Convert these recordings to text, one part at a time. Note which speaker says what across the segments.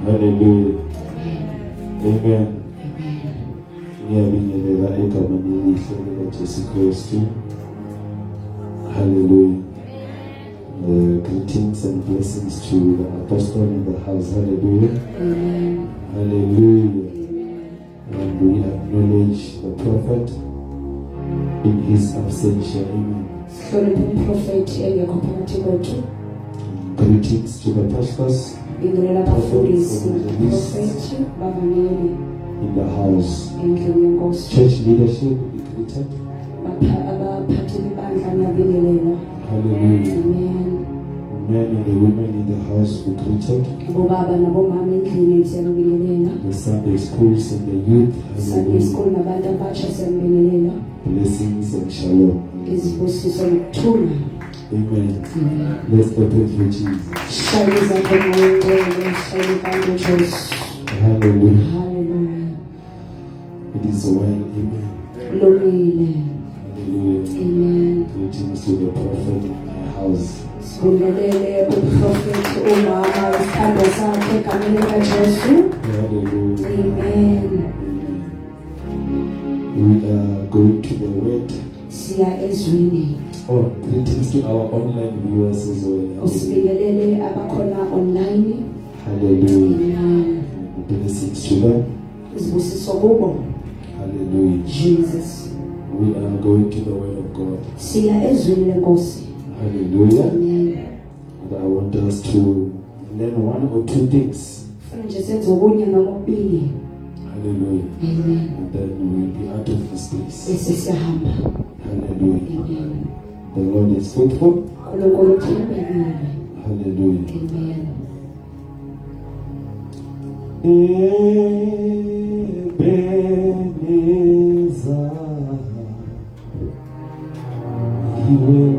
Speaker 1: Hallelujah. Amen. Ngiyabingelela egameni elihle likaJesu Kristu. Hallelujah. Greetings and blessings to the apostle in the house. Hallelujah.
Speaker 2: Amen.
Speaker 1: Hallelujah. And we acknowledge the prophet in his absentia. Amen. Greetings to the pastors in the house. Church leadership be greeted. Hallelujah. Men and the women in the house be greeted. The Sunday schools and the youth. Hallelujah. Blessings and shalom. Amen. Let's open for Jesus. Hallelujah. It is well. Amen. Hallelujah.
Speaker 2: Amen.
Speaker 1: Greetings to the prophet in my house.
Speaker 2: Hallelujah. Amen.
Speaker 1: We are going to the word. Oh, greetings to our online viewers as well. Hallelujah. Blessings to them. Hallelujah.
Speaker 2: Jesus.
Speaker 1: We are going to the word of God. Hallelujah.
Speaker 2: Amen.
Speaker 1: And I want us to learn one or two things. Hallelujah.
Speaker 2: Amen.
Speaker 1: And then we'll be out of this place. Hallelujah.
Speaker 2: Amen.
Speaker 1: The Lord is faithful.
Speaker 2: Hallelujah.
Speaker 1: Hallelujah. Ebenezer, He will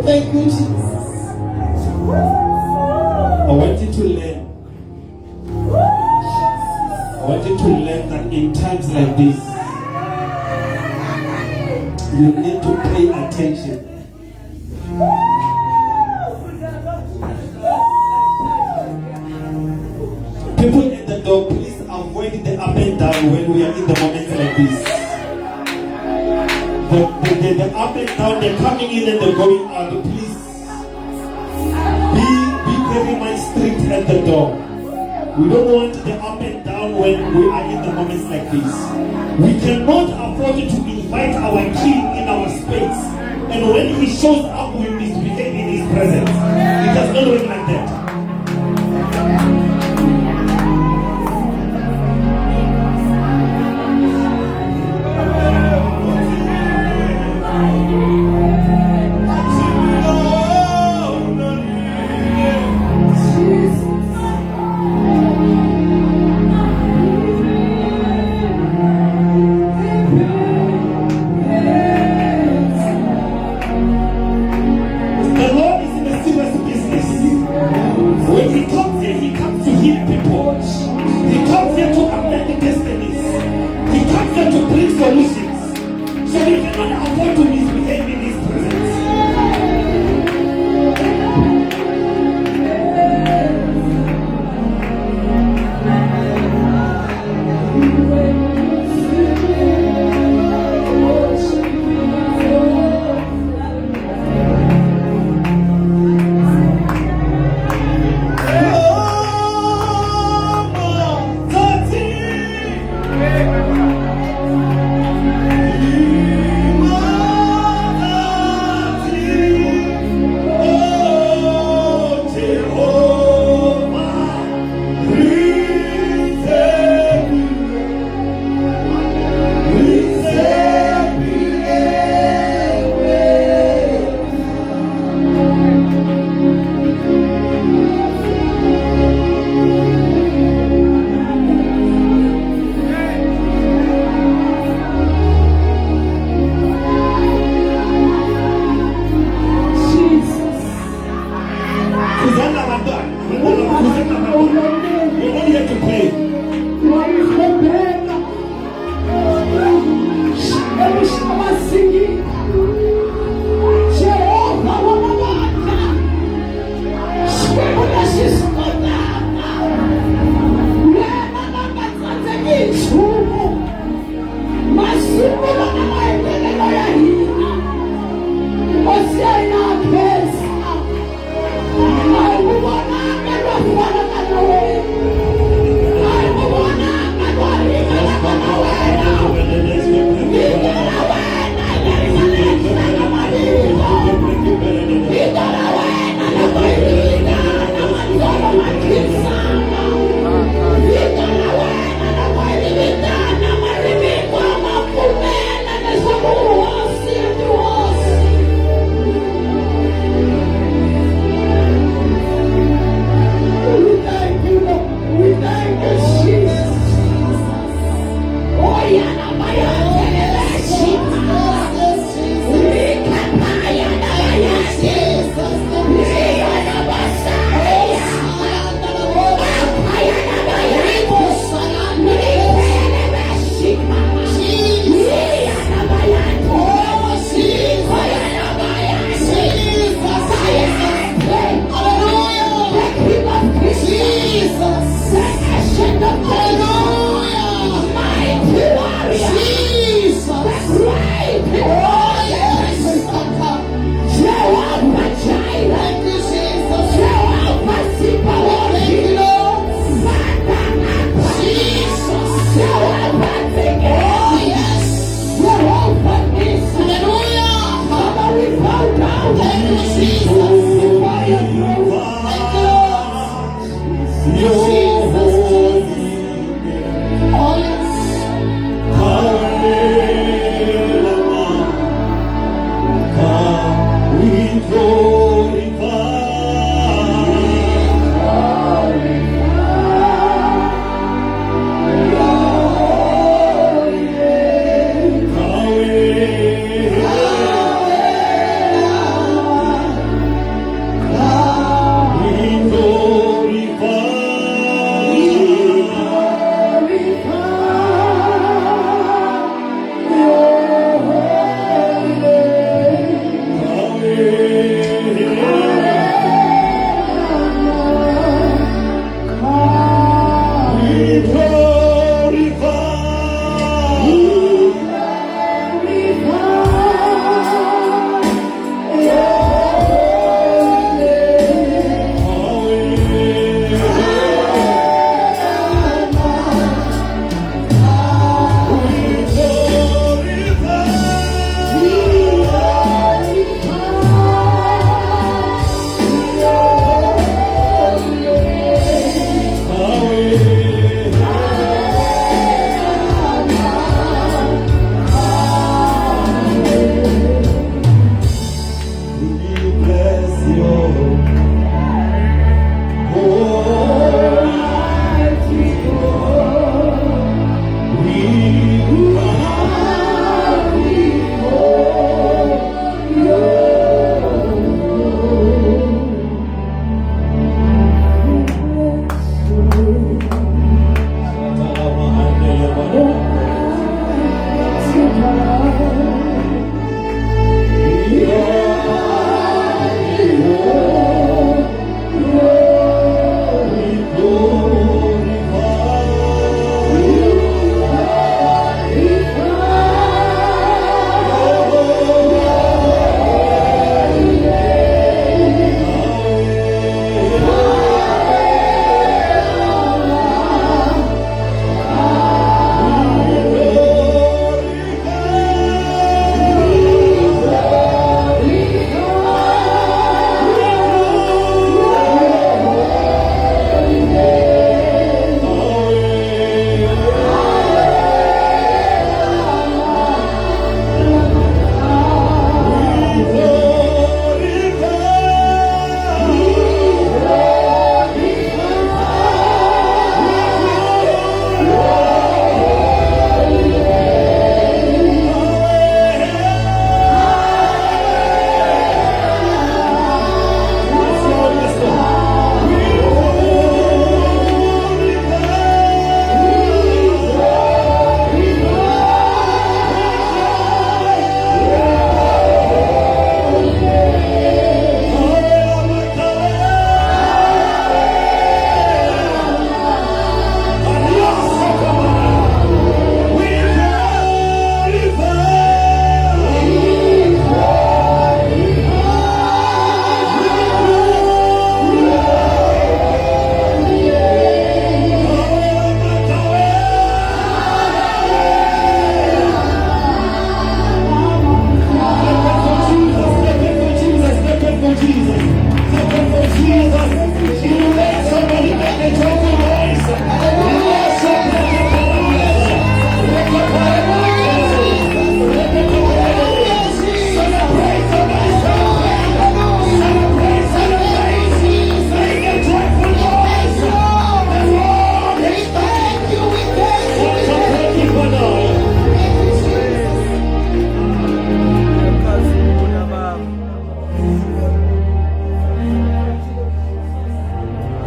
Speaker 3: Thank you, Jesus.
Speaker 1: I want you to learn. I want you to learn that in times like this, you need to pay attention. People at the door, please avoid the up and down when we are in the moments like this. The up and down, they're coming in and they're going out. Please be very much strict at the door. We don't want the up and down when we are in the moments like this. We cannot afford to invite our king in our space. And when he shows up, we misbehave in his presence. It does not work like that.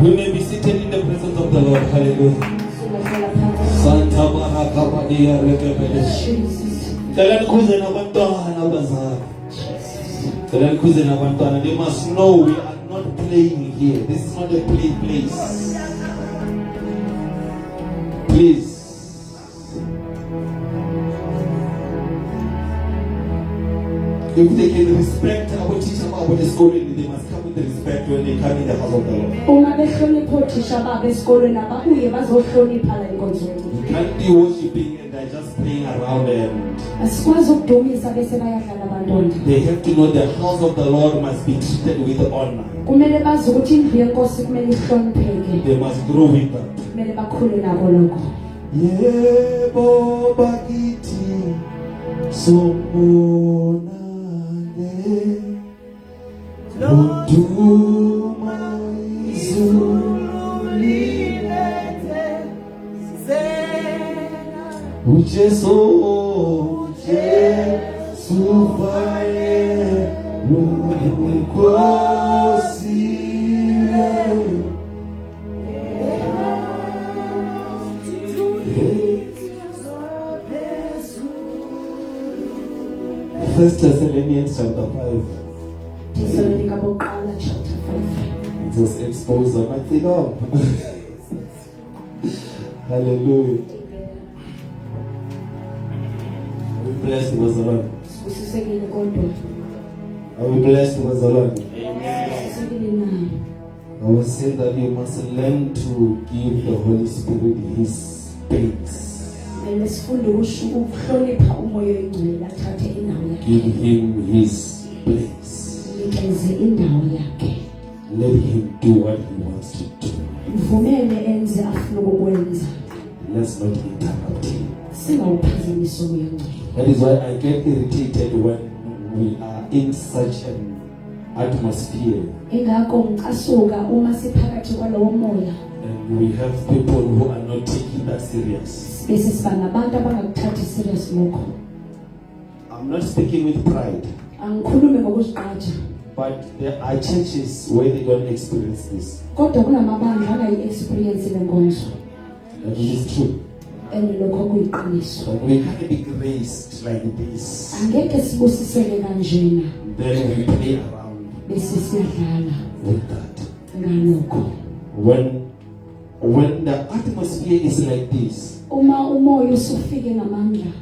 Speaker 1: We may be seated in the presence of the Lord. Hallelujah. Santa Marakabadia Rebebesh. Talankuze na bantwana bazali. Talankuze na bantwana. They must know we are not playing here. This is not a play place. Please. If they can respect our teacher about the school, they must come with respect when they come in the house of the Lord.
Speaker 2: Uma behlonipha othisha babo esikolweni ababuye bazohlonipha la enkonzweni.
Speaker 1: You can't be worshiping and they're just playing around and
Speaker 2: Asikwazi ukudumisa bese bayadlala abantwana.
Speaker 1: they have to know the house of the Lord must be treated with honor.
Speaker 2: Kumele bazi ukuthi indlu yenkosi kumele ihlonipheke.
Speaker 1: They must grow with that.
Speaker 2: Kumele bakhule nako lokho.
Speaker 1: Yebo bakithi sombonane Uduma izulu lilethe uJesu vaye lunkosi First Thessalonians chapter 5.
Speaker 2: Thessalonica bokuqala chapter 5.
Speaker 1: Just expose them. I think up. Hallelujah. Are we blessed with the Lord?
Speaker 2: Usisekile kodwa.
Speaker 1: Are we blessed with the Lord?
Speaker 2: Usisekile naye.
Speaker 1: I was saying that you must learn to give the Holy Spirit His space.
Speaker 2: Kumele sifunde ukuhlonipha umoya oyingcwele athathe indawo yakhe.
Speaker 1: Give Him His place.
Speaker 2: Nikeze indawo yakhe.
Speaker 1: Let Him do what He wants to do.
Speaker 2: Mvumele enze afuna ukwenza.
Speaker 1: Let's not interrupt Him.
Speaker 2: Singawuphazamisa umoya oyingcwele.
Speaker 1: That is why I get irritated when we are in such an atmosphere
Speaker 2: Ingakho ngicasuka uma siphakathi kwalowo moya
Speaker 1: and we have people who are not taking that serious.
Speaker 2: bese siba nabantu abangakuthathi serious lokho.
Speaker 1: I'm not speaking with pride,
Speaker 2: Angikhulumi ngokuzigqaja,
Speaker 1: but there are churches where they don't experience this.
Speaker 2: kodwa kunamabandla angayi-experience le nkonzo,
Speaker 1: And it is true.
Speaker 2: and lokho kuyiqiniso.
Speaker 1: But we can't be graced like this.
Speaker 2: Angeke sibusiseke kanjena
Speaker 1: Then we play around
Speaker 2: bese siyadlala
Speaker 1: with that.
Speaker 2: ngalokho.
Speaker 1: When the atmosphere is like this,
Speaker 2: Uma umoya usufike ngamandla,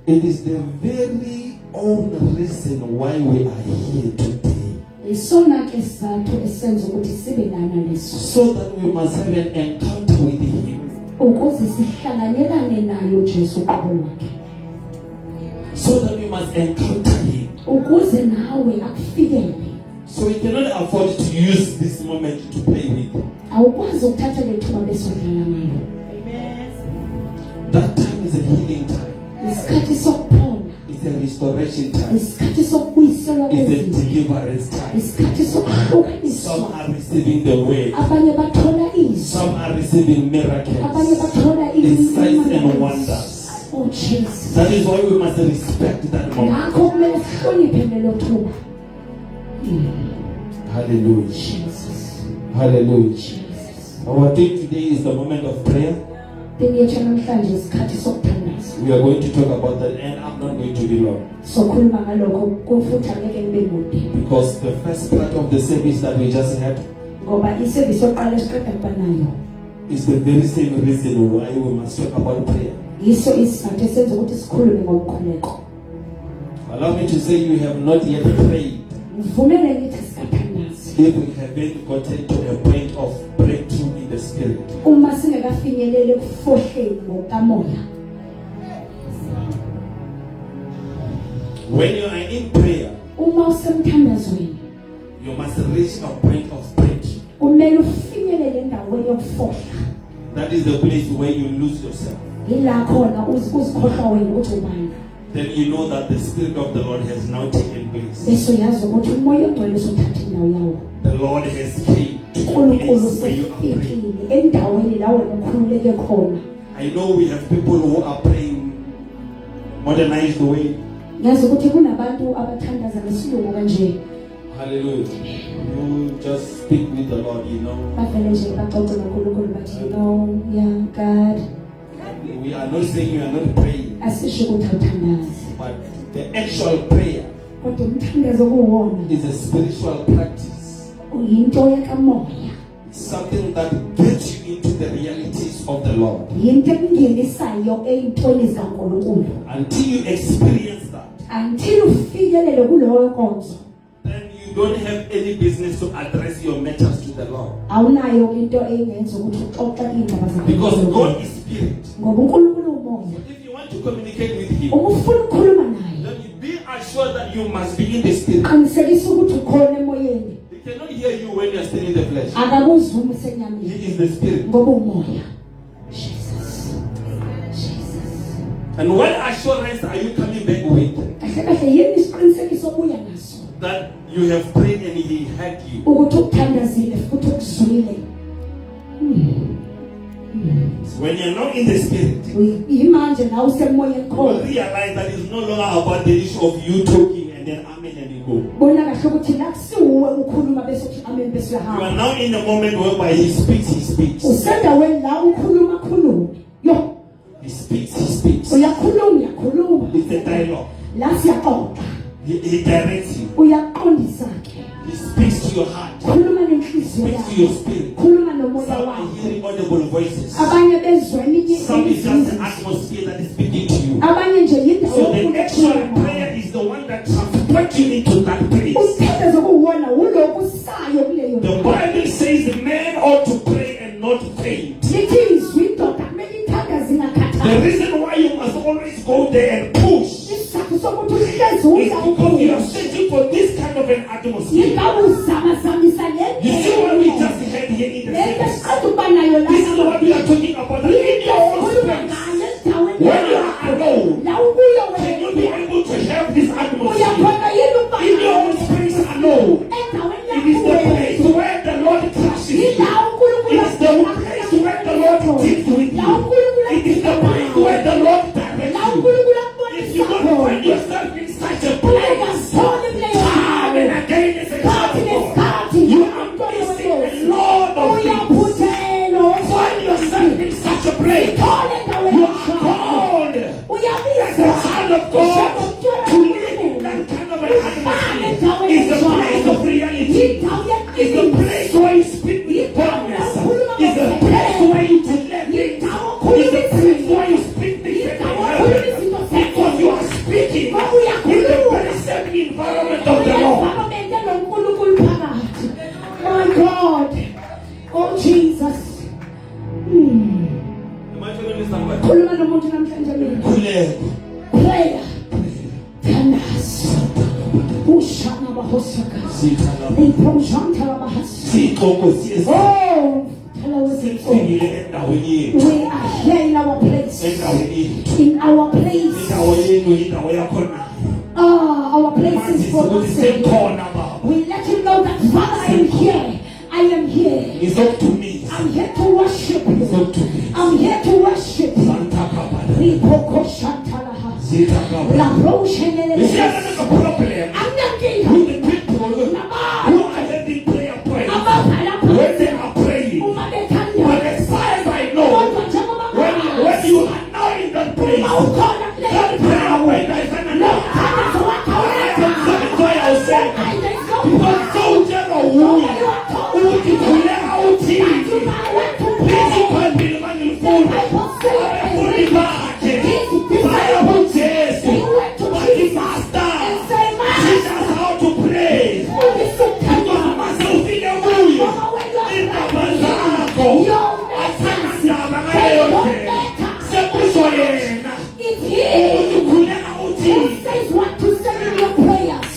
Speaker 1: it is the very own reason why we are here today.
Speaker 2: isona ke sizathu esenza ukuthi sibe lana leso,
Speaker 1: So that we must have an encounter with Him.
Speaker 2: ukuze sihlanganyelane nayo Jesu uqobo lwakhe,
Speaker 1: So that we must encounter Him.
Speaker 2: ukuze nawe akufikele.
Speaker 1: So we cannot afford to use this moment to play with.
Speaker 2: Awukwazi ukuthatha le thuba bese udlala ngalo.
Speaker 1: That time is a healing time.
Speaker 2: Isikhathi sokuphola,
Speaker 1: It's a restoration time.
Speaker 2: isikhathi sokubuyiselwa
Speaker 1: It's a
Speaker 2: kwezimo,
Speaker 1: deliverance time.
Speaker 2: isikhathi sokuhlukaniswa.
Speaker 1: Some are receiving the word.
Speaker 2: Abanye bathola izwi,
Speaker 1: Some are receiving
Speaker 2: abanye
Speaker 1: miracles.
Speaker 2: bathola
Speaker 1: The signs and
Speaker 2: izwi.
Speaker 1: wonders.
Speaker 2: Oh Jesus.
Speaker 1: That is why we must respect that moment.
Speaker 2: Ngakho kumele sihloniphe lelo thuba.
Speaker 1: Hallelujah.
Speaker 2: Jesus.
Speaker 1: Hallelujah.
Speaker 2: Jesus.
Speaker 1: Our theme today is the moment of prayer.
Speaker 2: Theme yethu namhlanje isikhathi sokuthandaza.
Speaker 1: We are going to talk about that, and I'm not going to be long
Speaker 2: Sokhuluma ngalokho kumfutha ngeke ngibe mude.
Speaker 1: because the first part of the service that we just had
Speaker 2: Ngoba isevisi yokuqala esiqeda kuba nayo.
Speaker 1: is the very same reason why we must talk about prayer.
Speaker 2: Yiso isizathu esenza ukuthi sikhulume ngomkhuleko.
Speaker 1: Allow me to say you have not yet prayed
Speaker 2: Mvumele ngithi sikathandazi.
Speaker 1: if we haven't gotten to a point of breakthrough in the spirit.
Speaker 2: Uma singekafinyelele kufohleni ngokamoya.
Speaker 1: When you are in prayer,
Speaker 2: Uma usemthandazweni,
Speaker 1: you must reach a point of breakthrough.
Speaker 2: kumele ufinyelele endaweni yokufohla.
Speaker 1: That is the place where you lose yourself.
Speaker 2: Yila khona uzikhohlwa wena ukuthi ubani.
Speaker 1: Then you know that the Spirit of the Lord has now taken place.
Speaker 2: Bese uyazi ukuthi umoya ogcwele usuthatha indawo yawo.
Speaker 1: The Lord has came to the
Speaker 2: uNkulunkulu
Speaker 1: place where you are praying.
Speaker 2: usefikile endaweni la wena ukhululeke khona.
Speaker 1: I know we have people who are praying modernized way.
Speaker 2: Ngazi ukuthi kunabantu abathandaza ngesilungu kanje.
Speaker 1: Hallelujah. You just speak with the Lord, you know.
Speaker 2: Bavele nje baxoxe noNkulunkulu bathi, "No, yeah, God."
Speaker 1: We are not saying you are not praying,
Speaker 2: Asisho ukuthi awuthandazi.
Speaker 1: but the actual prayer
Speaker 2: Kodwa umthandazo kuwona
Speaker 1: is a spiritual practice.
Speaker 2: uyinto yakamoya.
Speaker 1: Something that gets you into the realities of the Lord.
Speaker 2: Yinto engenisayo eyintweni zikaNkulunkulu.
Speaker 1: Until you experience that,
Speaker 2: until ufikelele kulowo nkonzo
Speaker 1: then you don't have any business to address your matters to the Lord.
Speaker 2: awunayo into engenza ukuthi uxoxe indaba zakho
Speaker 1: Because God is spirit.
Speaker 2: ngoba uNkulunkulu umoya
Speaker 1: If you want to communicate with Him,
Speaker 2: uma ufuna ukukhuluma naye
Speaker 1: then be assured that you must be in the spirit.
Speaker 2: qinisekisa ukuthi ukhona emoyeni
Speaker 1: He cannot hear you when you are still in the flesh.
Speaker 2: akakuzwa uma usenyameni
Speaker 1: He is the spirit.
Speaker 2: ngoba umoya Jesus.
Speaker 1: And what assurance are you coming back with?
Speaker 2: kahle kahle yini isiqinisekiso obuya naso
Speaker 1: That you have prayed and He heard you.
Speaker 2: ukuthi ukuthandazile futhi ukuzwile
Speaker 1: When you're not in the spirit,
Speaker 2: yimanje nawe usemoyeni
Speaker 1: you will
Speaker 2: khona
Speaker 1: realize that it's no longer about the issue of you talking and then amen and you go.
Speaker 2: bona kahle ukuthi la kusiwe ukhuluma bese uthi amen bese
Speaker 1: You are
Speaker 2: uyahamba
Speaker 1: now in the moment whereby He speaks.
Speaker 2: usendaweni la ukhuluma khuluma yo
Speaker 1: He speaks.
Speaker 2: uyakhuluma
Speaker 1: It's a dialogue.
Speaker 2: la siyaxoxa
Speaker 1: He directs you.
Speaker 2: uyaqondisa ke
Speaker 1: He speaks to your heart.
Speaker 2: khuluma nenhliziyo
Speaker 1: Speaks to
Speaker 2: yakho
Speaker 1: your spirit.
Speaker 2: khuluma nomoya
Speaker 1: Some are
Speaker 2: wakho
Speaker 1: hearing audible voices.
Speaker 2: abanye bezwa elinye
Speaker 1: Some is just the
Speaker 2: izwi.
Speaker 1: atmosphere that is speaking to you.
Speaker 2: abanye nje yindawo
Speaker 1: So the
Speaker 2: yokukhuluma
Speaker 1: actual
Speaker 2: nayo.
Speaker 1: prayer is the one that transports you into that place.
Speaker 2: umthandazo kuwona uloku sayo kuleyo
Speaker 1: The Bible says the man ought to pray and not faint.
Speaker 2: lithi izwi indoda kumele ithandaze
Speaker 1: The
Speaker 2: ingakhathali
Speaker 1: reason why you must always go there and push
Speaker 2: isizathu sokuthi uhlezi
Speaker 1: is because you are
Speaker 2: uza
Speaker 1: searching for this kind of an atmosphere.
Speaker 2: yindawo uzamazamisa
Speaker 1: You see what we just had here in the
Speaker 2: lento
Speaker 1: service?
Speaker 2: esiqeda ukuba nayo
Speaker 1: This is what we are talking about. That in your own space, when you are alone,
Speaker 2: la ukuyo
Speaker 1: can you be
Speaker 2: wena
Speaker 1: able to have this atmosphere?
Speaker 2: uyakhona yini ukuba
Speaker 1: In your own space alone.
Speaker 2: endaweni
Speaker 1: It is the
Speaker 2: yakho
Speaker 1: place where the Lord crushes you.
Speaker 2: yindawo uNkulunkulu
Speaker 1: It is the place where the Lord deals with you. It is the place where the Lord directs
Speaker 2: la
Speaker 1: you.
Speaker 2: uNkulunkulu
Speaker 1: If you
Speaker 2: akubonisa
Speaker 1: don't
Speaker 2: khona
Speaker 1: find yourself in such a place,
Speaker 2: ungasoli kuleyo
Speaker 1: time and
Speaker 2: ndawo
Speaker 1: again as a
Speaker 2: Khathi
Speaker 1: child,
Speaker 2: nesikhathi
Speaker 1: you are missing a lot of things.
Speaker 2: uyaphuthelwa
Speaker 1: Find yourself in such a place.
Speaker 2: thole endaweni
Speaker 1: You are called as a
Speaker 2: uyabizwa
Speaker 1: child of God to live in that kind of an atmosphere. It's the place of reality. It's the place where you speak with boldness. It's the place where you deliver. It's the place where you speak things that can happen. Because you are speaking in the very same environment of the Lord.
Speaker 2: My God. Oh Jesus.
Speaker 1: Am I telling you somebody?
Speaker 2: Khuluma nomuntu namhlanje mina.
Speaker 1: Kuleko.
Speaker 2: Prayer. Thandaza. Ushana bahosaka.
Speaker 1: Sithala.
Speaker 2: Liphonjanta bahasi.
Speaker 1: Sixoko siyesi.
Speaker 2: Oh, hello with it.
Speaker 1: Sifikile endaweni yethu.
Speaker 2: We are here in our place.
Speaker 1: Endaweni yethu.
Speaker 2: In our place.
Speaker 1: Indawo yenu indawo yakhona.
Speaker 2: Our place is for
Speaker 1: Ukuthi
Speaker 2: us.
Speaker 1: sekhona baba.
Speaker 2: We let him know that Father, I am here. I am here.
Speaker 1: Ngizokuthumisa.
Speaker 2: I'm here to worship you.
Speaker 1: Ngizokuthumisa.
Speaker 2: I'm here to worship you.
Speaker 1: Santa Kabala.
Speaker 2: Ripoko Shantalaha.
Speaker 1: Zita Kabala.
Speaker 2: La
Speaker 1: You see,
Speaker 2: Roche.
Speaker 1: another problem
Speaker 2: I'm not getting
Speaker 1: with the people who are having prayer points when they are praying. But as far as I know, when you are now in that place, that prayer point, I find enough. That's why I was saying, because soldier or woman, who can clear out here, please you can't be the man in full. I put it back. Fire put this. But the master, teach us how to pray. Because myself in the mood, in the bazako, asakandaba ngayote, sekushoyena, ukukhuleka uthini.
Speaker 2: Says what to say in your prayers.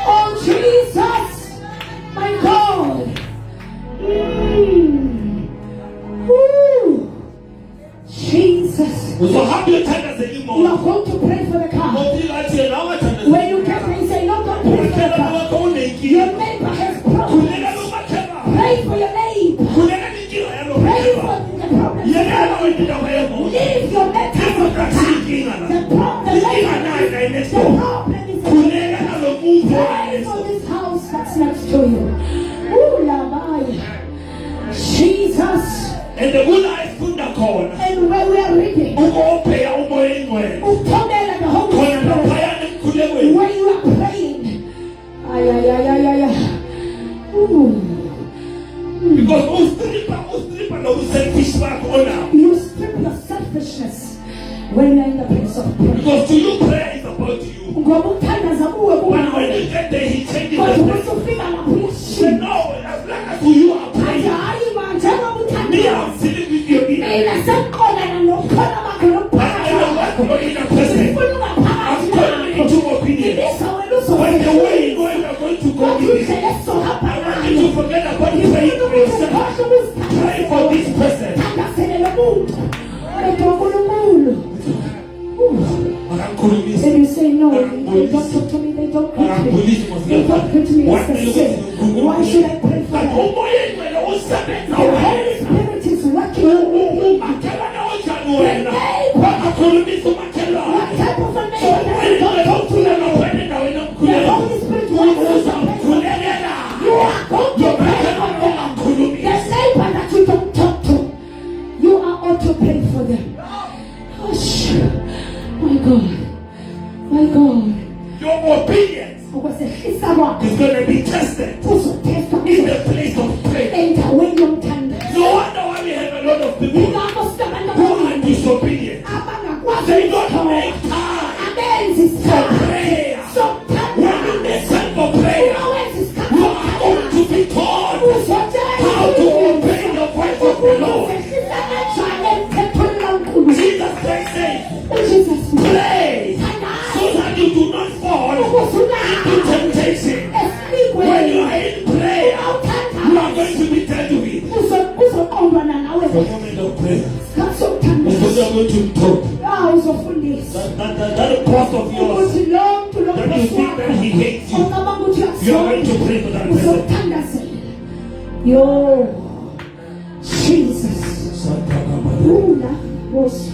Speaker 2: Oh Jesus, my God. Woo. Jesus.
Speaker 1: So how do you tell us
Speaker 2: You
Speaker 1: anymore?
Speaker 2: are going to pray for the car.
Speaker 1: When
Speaker 2: When you get there, you say, no, don't pray for the car. Your neighbor has problems. Pray for your neighbor. Pray for the problem. Leave your letter for the car. The problem is pray for this house that's next to you. Ooh, Lamaya. Jesus.
Speaker 1: And the good life put the corner.
Speaker 2: And where we are reading, Utomela the Holy Spirit, where you are praying. Ay, ay, ay, ay, ay, ay. Ooh.
Speaker 1: Because ustripper no selfish back on.
Speaker 2: You strip your selfishness when you're in the place of prayer.
Speaker 1: Because to you prayer is about you.
Speaker 2: ngoba ukuthandaza kuwe
Speaker 1: But when
Speaker 2: kuwe
Speaker 1: you get there, he changes
Speaker 2: kodwa
Speaker 1: the
Speaker 2: uma
Speaker 1: person.
Speaker 2: usufika lapho
Speaker 1: He said,
Speaker 2: uyashintsha
Speaker 1: no, as long as you are
Speaker 2: athi
Speaker 1: praying,
Speaker 2: hayi manje ngoba
Speaker 1: me,
Speaker 2: uthandaza
Speaker 1: I'm sitting with your inner
Speaker 2: mina
Speaker 1: person.
Speaker 2: sekuqonana nokukhona bakho
Speaker 1: And
Speaker 2: nokuphakathi
Speaker 1: I know
Speaker 2: bakho
Speaker 1: what your inner person.
Speaker 2: ufuna ungaphakathi
Speaker 1: I'm calling
Speaker 2: lakho
Speaker 1: into obedience.
Speaker 2: ibisa wena
Speaker 1: When the way you
Speaker 2: uzofika
Speaker 1: go, you are going to go
Speaker 2: kodwa
Speaker 1: with it.
Speaker 2: indlela esizohamba
Speaker 1: I want
Speaker 2: ngayo
Speaker 1: you to forget about praying for yourself. Pray for this person.
Speaker 2: thandazele lo muntu kodwa uNkulunkulu
Speaker 1: Akakhulumisa.
Speaker 2: and you say no they don't talk to me they don't preach me
Speaker 1: Akakhulumisa
Speaker 2: they don't preach me
Speaker 1: What
Speaker 2: as
Speaker 1: do you
Speaker 2: they say
Speaker 1: think?
Speaker 2: why should I pray for
Speaker 1: But
Speaker 2: them
Speaker 1: umoya ingcwele usebenza
Speaker 2: the
Speaker 1: wena.
Speaker 2: Holy Spirit is working on me
Speaker 1: Umakhelwane onjani wena? Akakhulumisa umakhelwane.
Speaker 2: what type of a neighbor does
Speaker 1: Umoya
Speaker 2: he don't
Speaker 1: ingcwele
Speaker 2: talk to
Speaker 1: ukhuleka
Speaker 2: you
Speaker 1: wena endaweni
Speaker 2: the
Speaker 1: yomkhuleko.
Speaker 2: Holy Spirit wants us to pray for them
Speaker 1: Uzamkhulekela.
Speaker 2: you are going to pray for them the neighbor that you don't talk to you are ought to pray for them gosh my God my God
Speaker 1: Your obedience
Speaker 2: ukwesehlisa kwakho
Speaker 1: is going to be tested
Speaker 2: uzothethwa
Speaker 1: in the place of prayer.
Speaker 2: endaweni yomthandazo
Speaker 1: No wonder why we have a lot of people
Speaker 2: ingakho sinabantu
Speaker 1: who are
Speaker 2: abaningi
Speaker 1: disobedient.
Speaker 2: abangakwazi
Speaker 1: They don't
Speaker 2: ukuthola
Speaker 1: make time
Speaker 2: abenzi
Speaker 1: for
Speaker 2: isikhathi
Speaker 1: prayer. When you
Speaker 2: somthandazo
Speaker 1: make time for prayer,
Speaker 2: awenzi isikhathi
Speaker 1: you are going to be taught how to obey the voice of the Lord.
Speaker 2: uzosehlisa kanjani emthethweni kaNkulunkulu
Speaker 1: Jesus Christ said,
Speaker 2: uJesus
Speaker 1: pray so that you do not fall into temptation. When you are in prayer, you are going to be dealt with.
Speaker 2: uzoqondwana nawe
Speaker 1: The moment of prayer
Speaker 2: isikhathi
Speaker 1: is
Speaker 2: somthandazo
Speaker 1: when you are going to talk.
Speaker 2: uzofundisa
Speaker 1: That cross of yours
Speaker 2: ukuthi lo muntu lo
Speaker 1: that you think that he hates you,
Speaker 2: ocabanga ukuthi
Speaker 1: you are going to pray for that person.
Speaker 2: uzothandazela yo Jesus ula Nkosi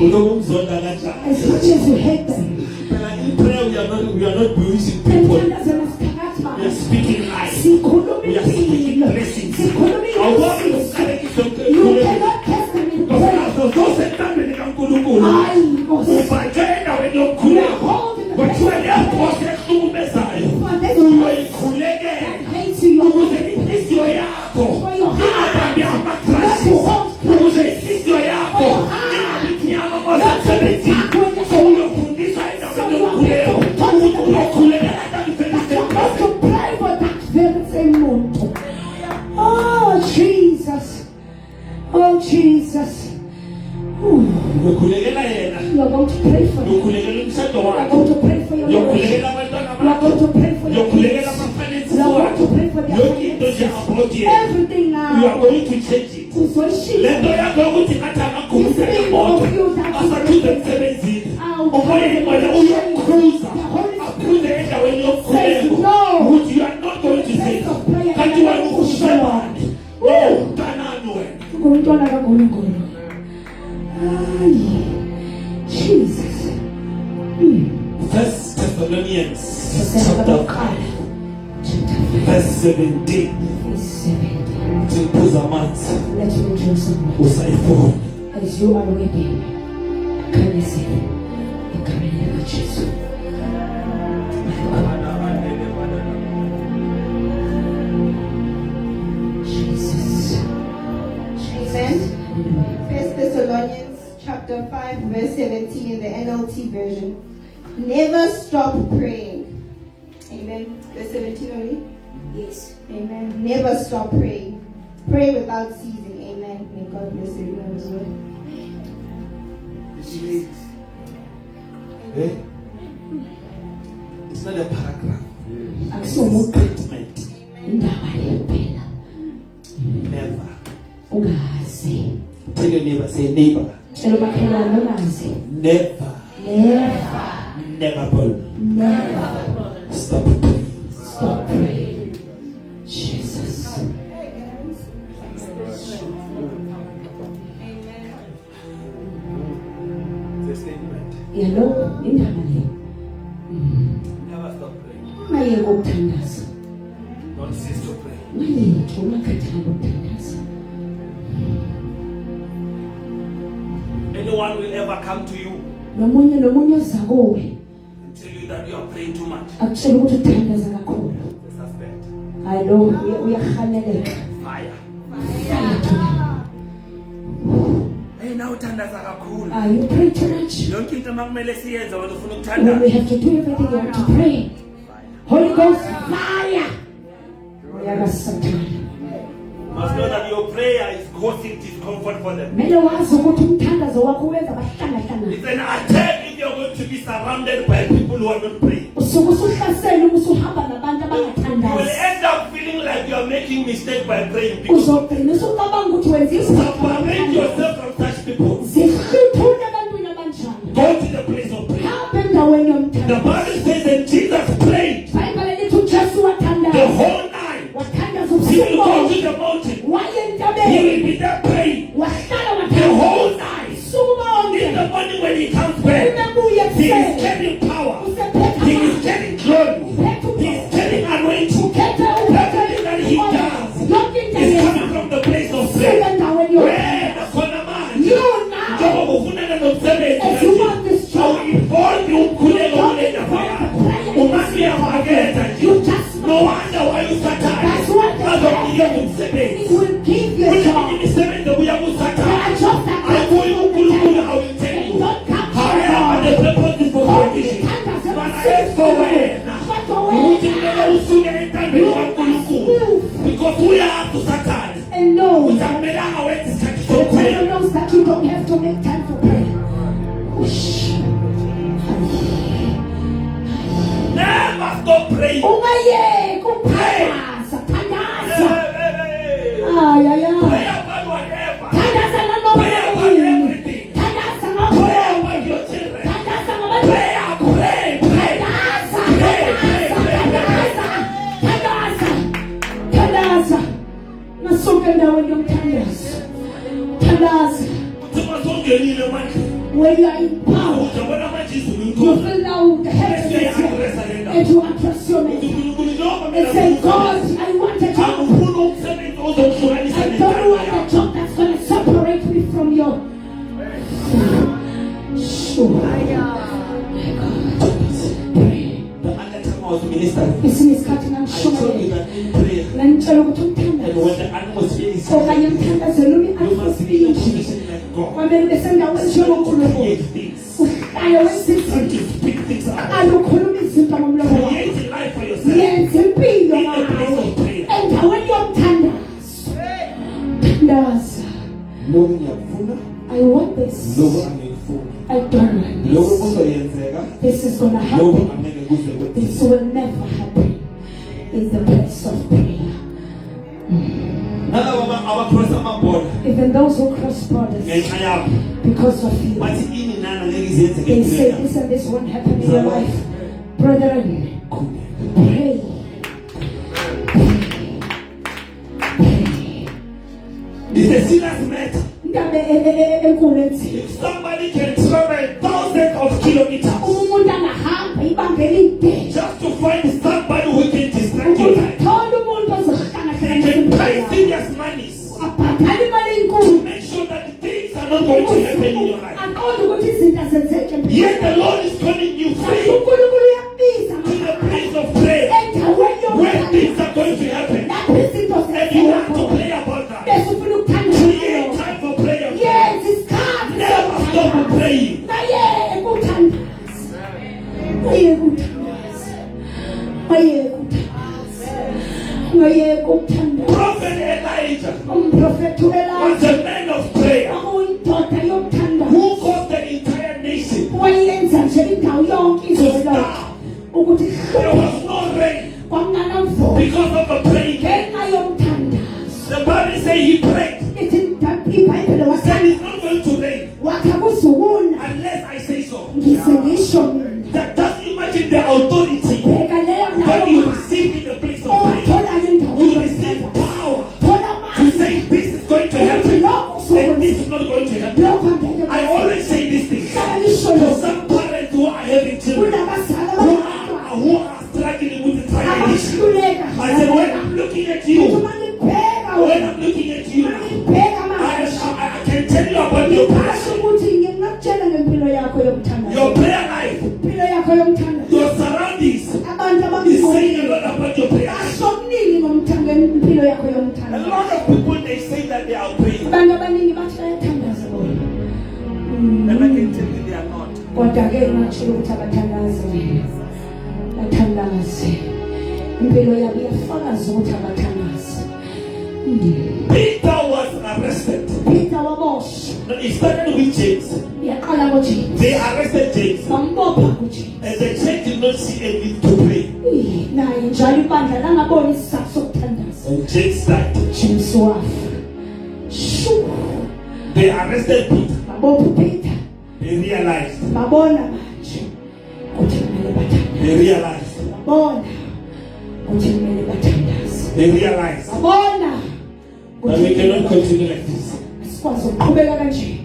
Speaker 1: Unomzonda kanjani?
Speaker 2: as much as you hate them
Speaker 1: Phela in prayer we are not abusing people.
Speaker 2: emthandazela siphakathi
Speaker 1: We
Speaker 2: bakho
Speaker 1: are speaking life.
Speaker 2: sikhuluma
Speaker 1: We are speaking
Speaker 2: impilo
Speaker 1: blessings.
Speaker 2: sikhuluma
Speaker 1: Awukwazi
Speaker 2: impilo
Speaker 1: ukuqalekisa
Speaker 2: you
Speaker 1: uNkulunkulu.
Speaker 2: cannot test them in prayer
Speaker 1: Ngoba zosentambeni kaNkulunkulu.
Speaker 2: hayi Nkosi
Speaker 1: Ubhajwe endaweni yomkhuleko. Kuthiwa leyabhosi ehlukumezayo. Uyoyikhulekela.
Speaker 2: hate you
Speaker 1: Ukuze inhliziyo yakho ingahambi amagrasi. Ukuze inhliziyo yakho ingabi mnyama ngosemsebenzini. Uyofundiswa endaweni yomkhuleko. Ukuthi uyokhulekela kanti
Speaker 2: got to pray for that very same muntu oh Jesus oh Jesus
Speaker 1: uyokhulekela yena.
Speaker 2: you are going to pray for him
Speaker 1: Uyokhulekela umshado
Speaker 2: you are
Speaker 1: wakhe.
Speaker 2: going to pray for your marriage
Speaker 1: Uyokhulekela abantwana
Speaker 2: you are going to
Speaker 1: bakhe.
Speaker 2: pray for your
Speaker 1: Uyokhulekela
Speaker 2: kids
Speaker 1: ama-finances
Speaker 2: you are going to
Speaker 1: wakhe.
Speaker 2: pray for their
Speaker 1: Yonke into nje
Speaker 2: finances
Speaker 1: about yena.
Speaker 2: everything
Speaker 1: You are
Speaker 2: now
Speaker 1: going to change it.
Speaker 2: uzoyishintsha
Speaker 1: Lento yakho yokuthi ngathi angakhumbuza ngemoto asathuze emsebenzini. Umoya ingcwele uyokukhuza. Akhuze endaweni yomkhuleko. Ukuthi you are not going to say kanti wena ukhushelwane. Umntanani wena.
Speaker 2: ngumntwana kaNkulunkulu hayi Jesus
Speaker 1: First Thessalonians
Speaker 2: chapter
Speaker 1: chapter 5 verse 17. Phuza amanzi
Speaker 2: let me drink some water
Speaker 1: usayifona.
Speaker 2: as you are weeping akhanyisile egameni likaJesu Jesus
Speaker 3: Amen. First Thessalonians chapter 5 verse 17 in the NLT version. Never stop praying. Amen. Verse 17 only?
Speaker 2: yes
Speaker 3: Amen. Never stop praying. Pray without ceasing. Amen. May God bless everyone as well.
Speaker 1: It's not a paragraph.
Speaker 2: akusomuntu
Speaker 1: Statement.
Speaker 2: indaba lempela
Speaker 1: Never.
Speaker 2: ungazi
Speaker 1: Tell your neighbor, say neighbor.
Speaker 2: tshela umakhelwane ungazi
Speaker 1: Never. Never pull. Stop praying.
Speaker 2: stop praying Jesus
Speaker 1: It's a statement.
Speaker 2: yalo indaba le
Speaker 1: Never stop praying.
Speaker 2: ungayeki ukuthandaza
Speaker 1: Don't cease to pray.
Speaker 2: ungayeki ungakhathali ukuthandaza
Speaker 1: Anyone will ever come to you
Speaker 2: nomunye oza kuwe
Speaker 1: and tell you that you are praying too much.
Speaker 2: akutshela ukuthi uthandaza kakhulu
Speaker 1: Suspect.
Speaker 2: hayi lo uyahaneleka
Speaker 1: Fire.
Speaker 2: Fire to them.
Speaker 1: Hey, now
Speaker 2: You pray too much. When we have to do everything, you have to pray. Holy Ghost fire.
Speaker 1: Must know that your prayer is causing discomfort for them. It's an attack if you're going to be surrounded by people who are not praying. You will end up feeling like you are making mistakes by praying. Because separate yourself from such people. Go to the place of prayer. The Bible says that Jesus prayed the whole night. He will go to the mountain. He will be there praying the whole night. In the morning when he comes back, he is getting power. He is getting glory. He is getting anointing. Everything that he does is coming from the place of prayer. Where the Son of Man, as you want this job, no wonder why you start.
Speaker 2: It will give you a job.
Speaker 1: I told you how you tell you. However, the purpose is for condition. But I am forward. Because we are to Satan.
Speaker 2: And no, the devil knows that you don't have to make time for prayer.
Speaker 1: Never stop praying. Pray. Pray about whatever. Pray about everything. Pray about your children. Pray.
Speaker 2: When you are in power, you feel now the heavens and you address your name and say, God, I want a job. I don't want a job that's going to separate me from your sure.
Speaker 1: The other time I was ministering, I told you that in prayer, and when the atmosphere is you must be in position like God. Create things. Start to speak things out. Create a life for yourself. In the place of prayer.
Speaker 2: I want this. I don't want this. This is going to happen. This will never happen. It's the place of prayer. Even those who cross borders because of you, they say this and this won't happen in your life. Brethren, pray.
Speaker 1: It's a serious matter. If somebody can travel thousands of kilometers just to find somebody who can distract your life, they can pay serious monies to make sure that things are not going to happen in your life. Yet the Lord is calling you free to the place of prayer where things are going to happen. And you have to pray about that. Create time for prayer. Never stop praying. Prophet Elijah was a man of prayer who caused the entire nation to starve. There was no rain because of the praying. The Bible says he prayed. Said it's not going to rain unless I say so. That doesn't imagine the authority that you receive in the place of prayer. You receive power to say this is going to happen and this is not going to happen. I always say this thing to some parents who are having children who are struggling with the trial issue. I said, when I'm looking at you, I can tell you about your prayer. Your prayer life, your surroundings is saying a lot about your prayer. A lot of people, they say that they are praying. And I can tell you they are not.
Speaker 2: Kodwa-ke ngingashilo ukuthi abathandazi mina. Bathandazi. Impilo yabo iyafakaza ukuthi abathandazi.
Speaker 1: Peter was arrested.
Speaker 2: Peter waboshwa.
Speaker 1: No, it started with James.
Speaker 2: Yaqala ngoJames.
Speaker 1: They arrested James.
Speaker 2: Bambopha kuJames.
Speaker 1: And the church did not see a need to pray.
Speaker 2: Naye njalo ibandla langabona isizathu sokuthandaza.
Speaker 1: And James died.
Speaker 2: James wafa. Shoo.
Speaker 1: They arrested Peter.
Speaker 2: Babopha Peter.
Speaker 1: They realized.
Speaker 2: Babona manje ukuthi kumele bathandaze.
Speaker 1: They realized.
Speaker 2: Babona ukuthi kumele bathandaze.
Speaker 1: They realized
Speaker 2: Babona
Speaker 1: that we cannot continue like this.
Speaker 2: Asikwazi ukuqhubeka kanje.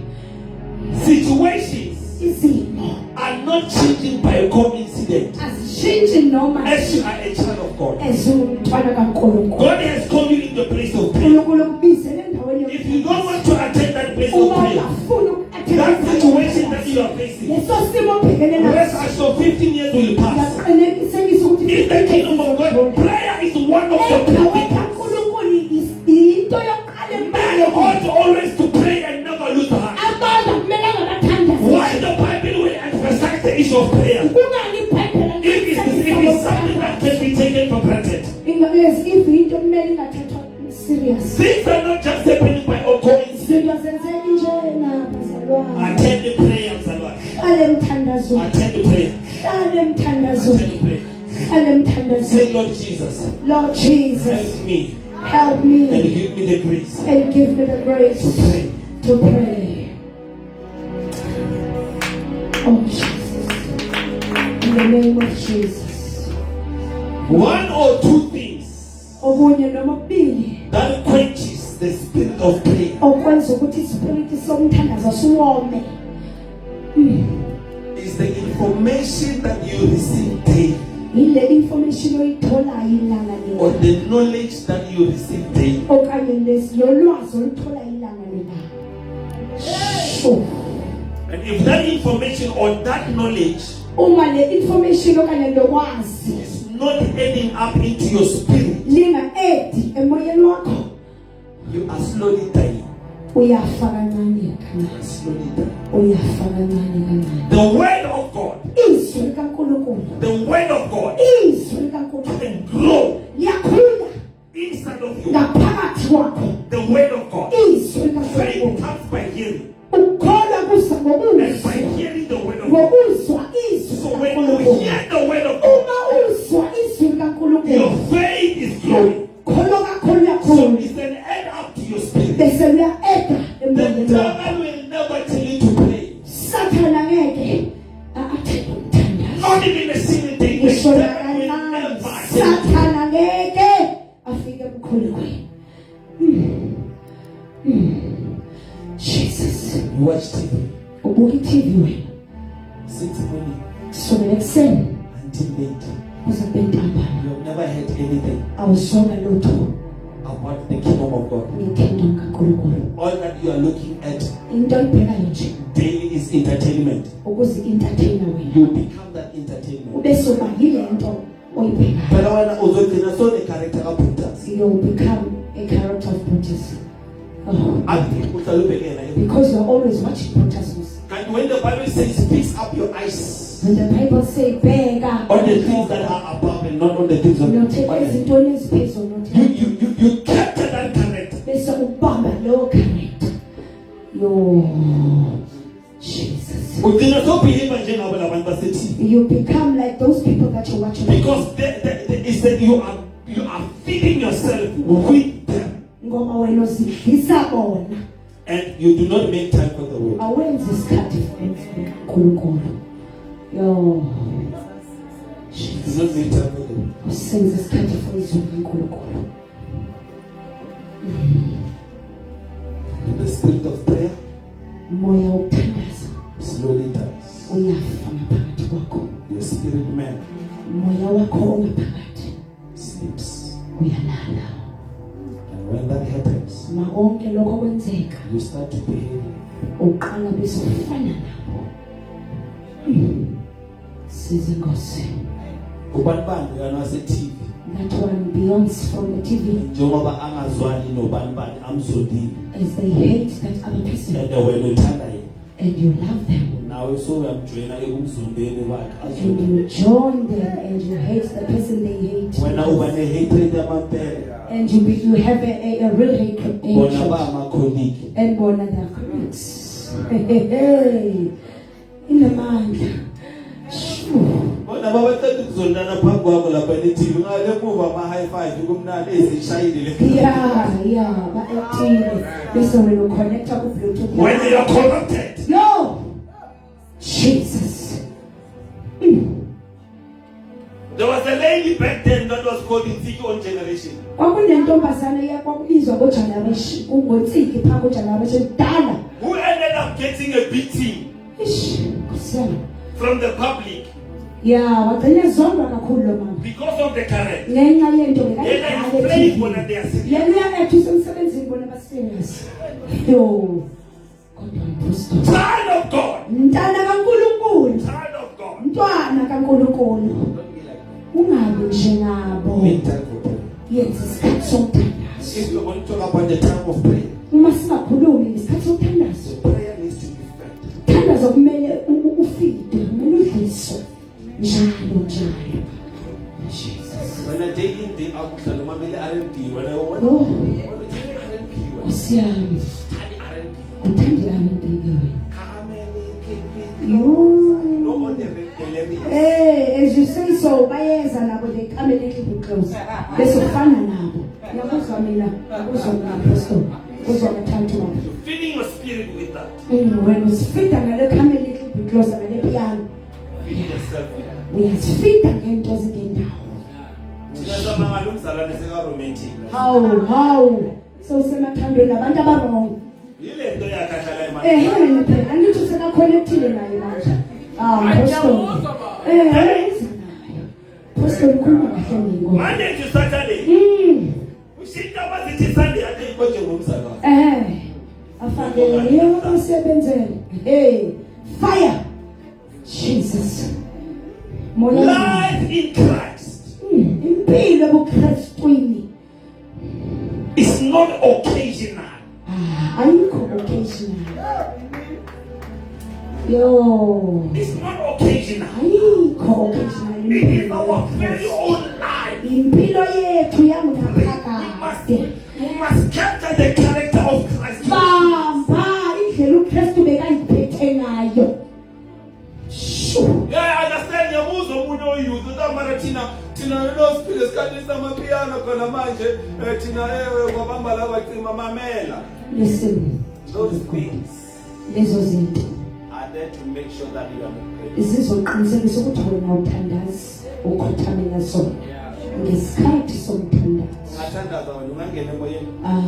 Speaker 1: Situations
Speaker 2: Izimo
Speaker 1: are not changing by coincidence.
Speaker 2: azishintshe noma
Speaker 1: As you are a child of God,
Speaker 2: ezumntwana kaNkulunkulu.
Speaker 1: God has called you in the place of prayer.
Speaker 2: uNkulunkulu ukubizele endaweni
Speaker 1: If you don't want to attend that place of
Speaker 2: uma
Speaker 1: prayer,
Speaker 2: ungafuni
Speaker 1: that
Speaker 2: uku-attend
Speaker 1: situation that you are facing,
Speaker 2: leso simo obhekene
Speaker 1: rest
Speaker 2: naso
Speaker 1: assured 15 years will pass.
Speaker 2: ngiyaqinisekisa ukuthi
Speaker 1: In the kingdom of God, prayer is one of the
Speaker 2: endaweni
Speaker 1: things.
Speaker 2: kaNkulunkulu into yokuqala
Speaker 1: Man
Speaker 2: empilweni.
Speaker 1: ought always to pray and never lose heart.
Speaker 2: Abantu akumelanga bathandaze.
Speaker 1: Why the Bible will emphasize the issue of prayer?
Speaker 2: Kungani iBhayibheli
Speaker 1: If it's something that can be taken for granted.
Speaker 2: Ingazi into kumele ingathathwa serious.
Speaker 1: Things are not just happening by all coincidence.
Speaker 2: Izinto zenzeka nje bazalwane.
Speaker 1: Attend the prayer, Salwa.
Speaker 2: Hlale emthandazweni.
Speaker 1: Attend the prayer.
Speaker 2: Hlale
Speaker 1: Attend the
Speaker 2: emthandazweni.
Speaker 1: prayer.
Speaker 2: Hlale emthandazweni.
Speaker 1: Say, Lord Jesus,
Speaker 2: Lord Jesus,
Speaker 1: help me
Speaker 2: help
Speaker 1: and
Speaker 2: me
Speaker 1: give me the grace
Speaker 2: and give me the
Speaker 1: to
Speaker 2: grace
Speaker 1: pray.
Speaker 2: to pray. Oh Jesus. In the name of Jesus.
Speaker 1: One or two things
Speaker 2: Okunye noma kubili
Speaker 1: that quenches the spirit of prayer
Speaker 2: okwenza ukuthi isipiriti somthandazo siwome.
Speaker 1: is the information that you receive daily
Speaker 2: Ile information oyitholayo ilanga
Speaker 1: or
Speaker 2: lelo.
Speaker 1: the knowledge that you receive daily.
Speaker 2: Okanye lolwazi oluthola ilanga lelo. Sure.
Speaker 1: And if that information or that knowledge
Speaker 2: Uma le information okanye lokwazi
Speaker 1: is not adding up into your spirit,
Speaker 2: linga edi emoyeni wakho
Speaker 1: you are slowly dying.
Speaker 2: uyafa kancane
Speaker 1: You
Speaker 2: kancane.
Speaker 1: are slowly dying.
Speaker 2: Uyafa kancane kancane.
Speaker 1: The word of God,
Speaker 2: Izwi likaNkulunkulu.
Speaker 1: the word of God
Speaker 2: Izwi likaNkulunkulu
Speaker 1: can grow
Speaker 2: liyakhula
Speaker 1: inside of you.
Speaker 2: ngaphakathi kwakho.
Speaker 1: The word of God.
Speaker 2: Izwi
Speaker 1: Faith
Speaker 2: likaNkulunkulu.
Speaker 1: comes by hearing,
Speaker 2: Ukholwa kuza
Speaker 1: and by
Speaker 2: ngokuzwa.
Speaker 1: hearing the word of God.
Speaker 2: Ngokuzwa izwi
Speaker 1: So when you
Speaker 2: likaNkulunkulu.
Speaker 1: hear the word of God,
Speaker 2: Uma uzwa izwi
Speaker 1: your
Speaker 2: likaNkulunkulu.
Speaker 1: faith is growing.
Speaker 2: Kholwa kakhulu
Speaker 1: So
Speaker 2: kakhulu.
Speaker 1: it's an add up to your spirit.
Speaker 2: Bese uya-eda
Speaker 1: The
Speaker 2: emoyeni wakho.
Speaker 1: devil will never tell you to pray.
Speaker 2: Sathana ngeke athele umthandazo.
Speaker 1: Not even a single thing. The
Speaker 2: Ngisho
Speaker 1: devil will
Speaker 2: nakancane.
Speaker 1: never tell you.
Speaker 2: Sathana ngeke afike emkhulekweni. Jesus.
Speaker 1: You watch TV
Speaker 2: Ubuka i-TV wena.
Speaker 1: 6 morning
Speaker 2: Kusukela ekuseni
Speaker 1: until late.
Speaker 2: kuze kube ntambama.
Speaker 1: You have never heard anything
Speaker 2: Awuzwanga lutho
Speaker 1: about the kingdom of God.
Speaker 2: nge-kingdom kaNkulunkulu.
Speaker 1: All that you are looking at
Speaker 2: Into oyibhekayo nje
Speaker 1: daily is entertainment.
Speaker 2: ukuzi-entertainer wena.
Speaker 1: You become that entertainment.
Speaker 2: Ubese uba yile nto oyibhekayo.
Speaker 1: But when uzogcina so the character of Brutus.
Speaker 2: You become a character of Brutus. Oh.
Speaker 1: Because
Speaker 2: Because you're always watching Brutus.
Speaker 1: when the Bible says fix up your eyes
Speaker 2: When the Bible say bega
Speaker 1: on the things that are above and not on the things of the
Speaker 2: notheka
Speaker 1: earth.
Speaker 2: ezintweni eziphezulu notheka
Speaker 1: You capture that character.
Speaker 2: bese ubamba lowo character. Yo Jesus.
Speaker 1: Ugcina sowubehave njengabo labantu base-TV.
Speaker 2: You become like those people that you watch.
Speaker 1: Because it's that you are feeding yourself with them
Speaker 2: Ngoba wena uzidlisa bona.
Speaker 1: and you do not make time for the word.
Speaker 2: Awenzi isikhathi kaNkulunkulu. Yo
Speaker 1: You do not make time for the word.
Speaker 2: usenza isikhathi for izwi kaNkulunkulu.
Speaker 1: In the spirit of prayer
Speaker 2: Moya wokuthandaza
Speaker 1: slowly dies.
Speaker 2: uyafa ngaphakathi kwakho.
Speaker 1: Your spirit man
Speaker 2: Moya wakho ongaphakathi
Speaker 1: sleeps.
Speaker 2: uyalala.
Speaker 1: And when that happens,
Speaker 2: Ma konke lokho kwenzeka
Speaker 1: you start to behave.
Speaker 2: uqala bese ufana nabo. Size Nkosi.
Speaker 1: Ubanibani kana wase-TV
Speaker 2: That one Beyonce from the TV,
Speaker 1: njengoba angazwani nobanibani amzondile
Speaker 2: as they hate that other person
Speaker 1: and wena uthanda yena.
Speaker 2: and you love them.
Speaker 1: Nawe sowuyamjoyina ekumzondeni wakhe.
Speaker 2: And you join them and you hate the person they hate.
Speaker 1: Wena uba ne-hatred yamampela.
Speaker 2: And you have a real hatred.
Speaker 1: Bona ba ama-colleague.
Speaker 2: And one of their colleagues. Hey. In the mind.
Speaker 1: Bona babacela ukuzondana phambi kwakho lapha ne-TV ngale muva ama-high five kumnandi ezishayile le.
Speaker 2: Yeah, ba-active. Listen, when you connect up with Bluetooth.
Speaker 1: When they are connected.
Speaker 2: No! Jesus.
Speaker 1: There was a lady back then that was called Insiki on Generation.
Speaker 2: Kwakunentombazane yakwabizwa ngogeneration, ungotsiki phaa kugeneration dala.
Speaker 1: Who ended up getting a beating from the public.
Speaker 2: Yeah, wagcina zondwa kakhulu lo mama.
Speaker 1: Because of the current.
Speaker 2: Ngenxa yento
Speaker 1: Yena is playing bona they are serious.
Speaker 2: Yena uya-act usemsebenzini bona ba-serious. Yo. Kodwa mphostoli.
Speaker 1: Child of God.
Speaker 2: Mntana kaNkulunkulu.
Speaker 1: Child of God.
Speaker 2: Mntwana kaNkulunkulu. Ungabi njengabo. Yenza isikhathi somthandazo.
Speaker 1: If you want to talk about the time of prayer.
Speaker 2: Uma singakhulumi ngesikhathi somthandazo.
Speaker 1: Prayer needs to be fed.
Speaker 2: Umthandazo kumele ufide, kumele udliswe. Njalo. Jesus.
Speaker 1: When I day in day out, uhlala mamele R&B. When I want
Speaker 2: Oh.
Speaker 1: R&B.
Speaker 2: Siyami.
Speaker 1: Study R&B.
Speaker 2: Uthanda R&B.
Speaker 1: No one ever.
Speaker 2: Hey, as you say so, bayeza nabo they come a little bit closer. Besofana nabo. Yakuzwa mina, yakuzwa mina pastor. Uzwa mathathu wabo.
Speaker 1: Feeding your spirit with that.
Speaker 2: When usifita ngale come a little bit closer ngale piano.
Speaker 1: Feed yourself with that.
Speaker 2: Uyasifita ngento ezingendawo.
Speaker 1: Sinazama ngalomzalwane seka romantic.
Speaker 2: How. So semathandweni nabantu abarong.
Speaker 1: Yile nto yakadlala imali.
Speaker 2: Phela angithi seka connectile naye manje. Pastor. Pastor ukhuluma kahle ngiko.
Speaker 1: Monday to Saturday. Ushintsha abazithi Sunday ade ikonje ngomzalwane.
Speaker 2: Afake yebo sebenzele. Hey, fire. Jesus.
Speaker 1: Life in Christ
Speaker 2: Impilo ebuKristwini
Speaker 1: is not occasional.
Speaker 2: ayikho occasional. Yo.
Speaker 1: It's not occasional.
Speaker 2: Ayikho occasional.
Speaker 1: It is our very own life.
Speaker 2: Impilo yethu yangaphakade.
Speaker 1: You must capture the character of Christ.
Speaker 2: Bamba indlela uKristu bekayiphethe ngayo.
Speaker 1: Yeah, I understand yabuzo umuntu oyuzo utamara thina lo siphile sikhathi samapiano khona manje thina kwabamba laba cima mamela.
Speaker 2: Listen.
Speaker 1: Those things
Speaker 2: Lezo zinto
Speaker 1: are there to make sure that you are not praying.
Speaker 2: zizoqinisekisa ukuthi wena uthandazi ukhothame naso ngesikhathi somthandazo.
Speaker 1: Ngathandaza wena ungangena emoyeni.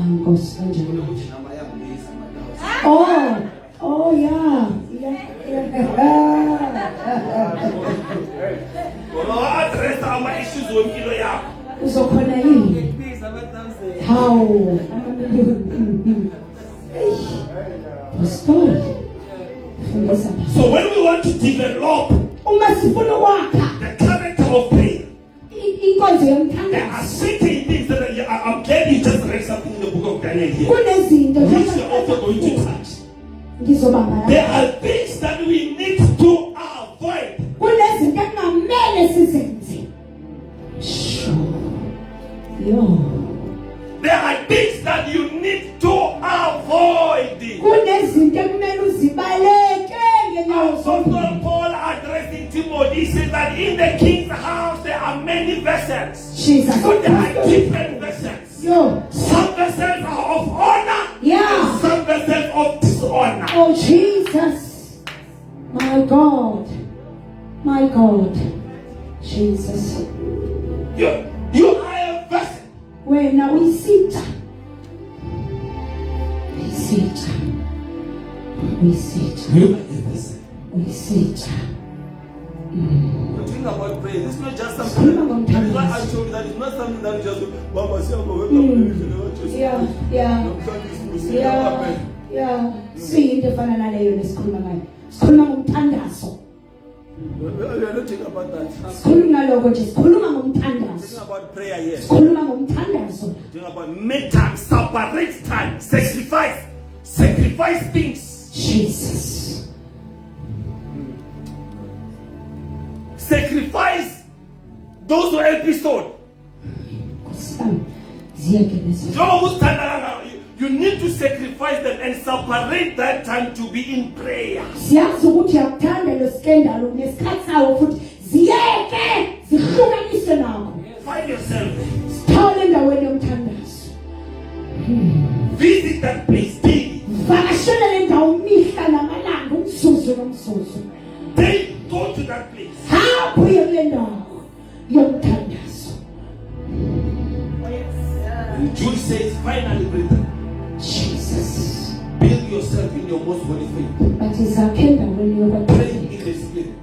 Speaker 2: Nkosi kanjalo.
Speaker 1: Ukuthi nama yangibisa madawo.
Speaker 2: Oh yeah.
Speaker 1: Ngoba address ama issues wempilo yakho.
Speaker 2: Uzokhona yini? How? Pastor.
Speaker 1: So when we want to develop
Speaker 2: Uma sifuna ukwakha
Speaker 1: the character of prayer,
Speaker 2: inkonzo
Speaker 1: there are
Speaker 2: yomthandazo.
Speaker 1: certain things that I'm glad you just read something in the book of Daniel here,
Speaker 2: Kunezinto
Speaker 1: which we're also going to touch.
Speaker 2: ngizobamba
Speaker 1: There
Speaker 2: la.
Speaker 1: are things that we need to avoid.
Speaker 2: Kunezinto ekungamele sizenze. Yo.
Speaker 1: There are things that you need to avoid.
Speaker 2: Kunezinto ekumele uzibaleke ngenyawo
Speaker 1: Apostle
Speaker 2: zombili.
Speaker 1: Paul addressing Timothy says that in the king's house there are many vessels.
Speaker 2: Jesus.
Speaker 1: So there are different vessels.
Speaker 2: Yo.
Speaker 1: Some vessels are of honor,
Speaker 2: Yeah.
Speaker 1: and some vessels of dishonor.
Speaker 2: Oh Jesus. My God. My God. Jesus.
Speaker 1: You are a vessel.
Speaker 2: Wena uyisitha. Uyisitha. Uyisitha.
Speaker 1: You are a vessel.
Speaker 2: Uyisitha.
Speaker 1: Think about prayer. It's not just something. That is why I told you that it's not something that you just do. Baba, see, I'm
Speaker 2: Yeah. Siyinto efana naleyo lesikhuluma ngayo. Sikhuluma ngomthandazo.
Speaker 1: We are not talking about that.
Speaker 2: Sikhuluma ngalokho nje, sikhuluma ngomthandazo.
Speaker 1: Talking about prayer, yes.
Speaker 2: Sikhuluma ngomthandazo.
Speaker 1: Talking about make time, separate time, sacrifice things.
Speaker 2: Jesus.
Speaker 1: sacrifice those episodes. You need to sacrifice them and separate that time to be in prayer. Find yourself. Visit that place daily. They go to that place. And Jude says, finally, brethren,
Speaker 2: Jesus.
Speaker 1: build yourself in your most holy faith. Pray in the Spirit.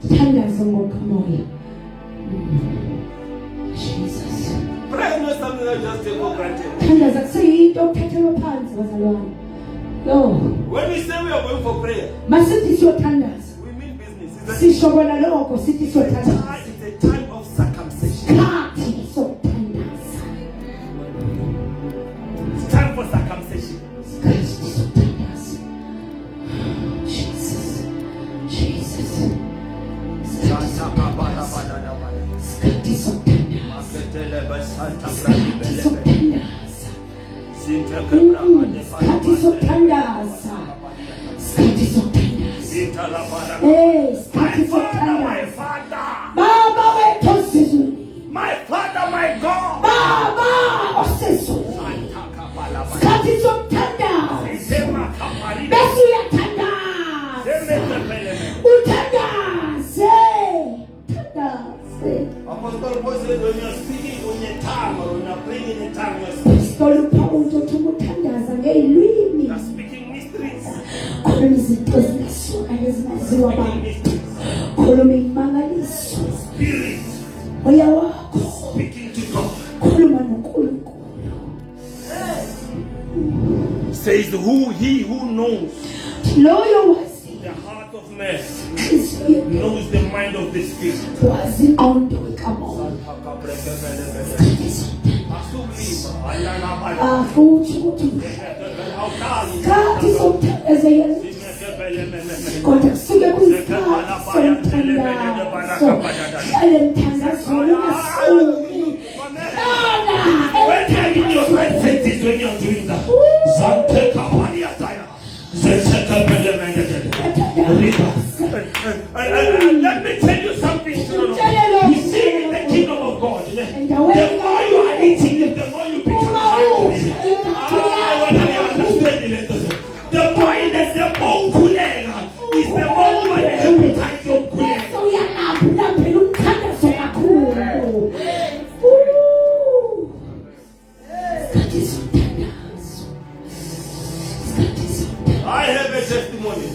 Speaker 2: Jesus.
Speaker 1: Prayer is not something that just take for granted. When we say we are going for prayer, we mean business. It's a time of circumcision. It's time for circumcision. My Father, my God. Apostle Paul said, when you're speaking in your tongue or when you're praying in a tongue, you're speaking mysteries. Spirit. Speaking to God. Says he who knows the heart of man knows the mind of the Spirit. When you're doing that, let me tell you something. You see, in the kingdom of God, the more you are eating it, the more you become hungry. The more it is, the more kulega is the more the appetite of kulega. I have a testimony.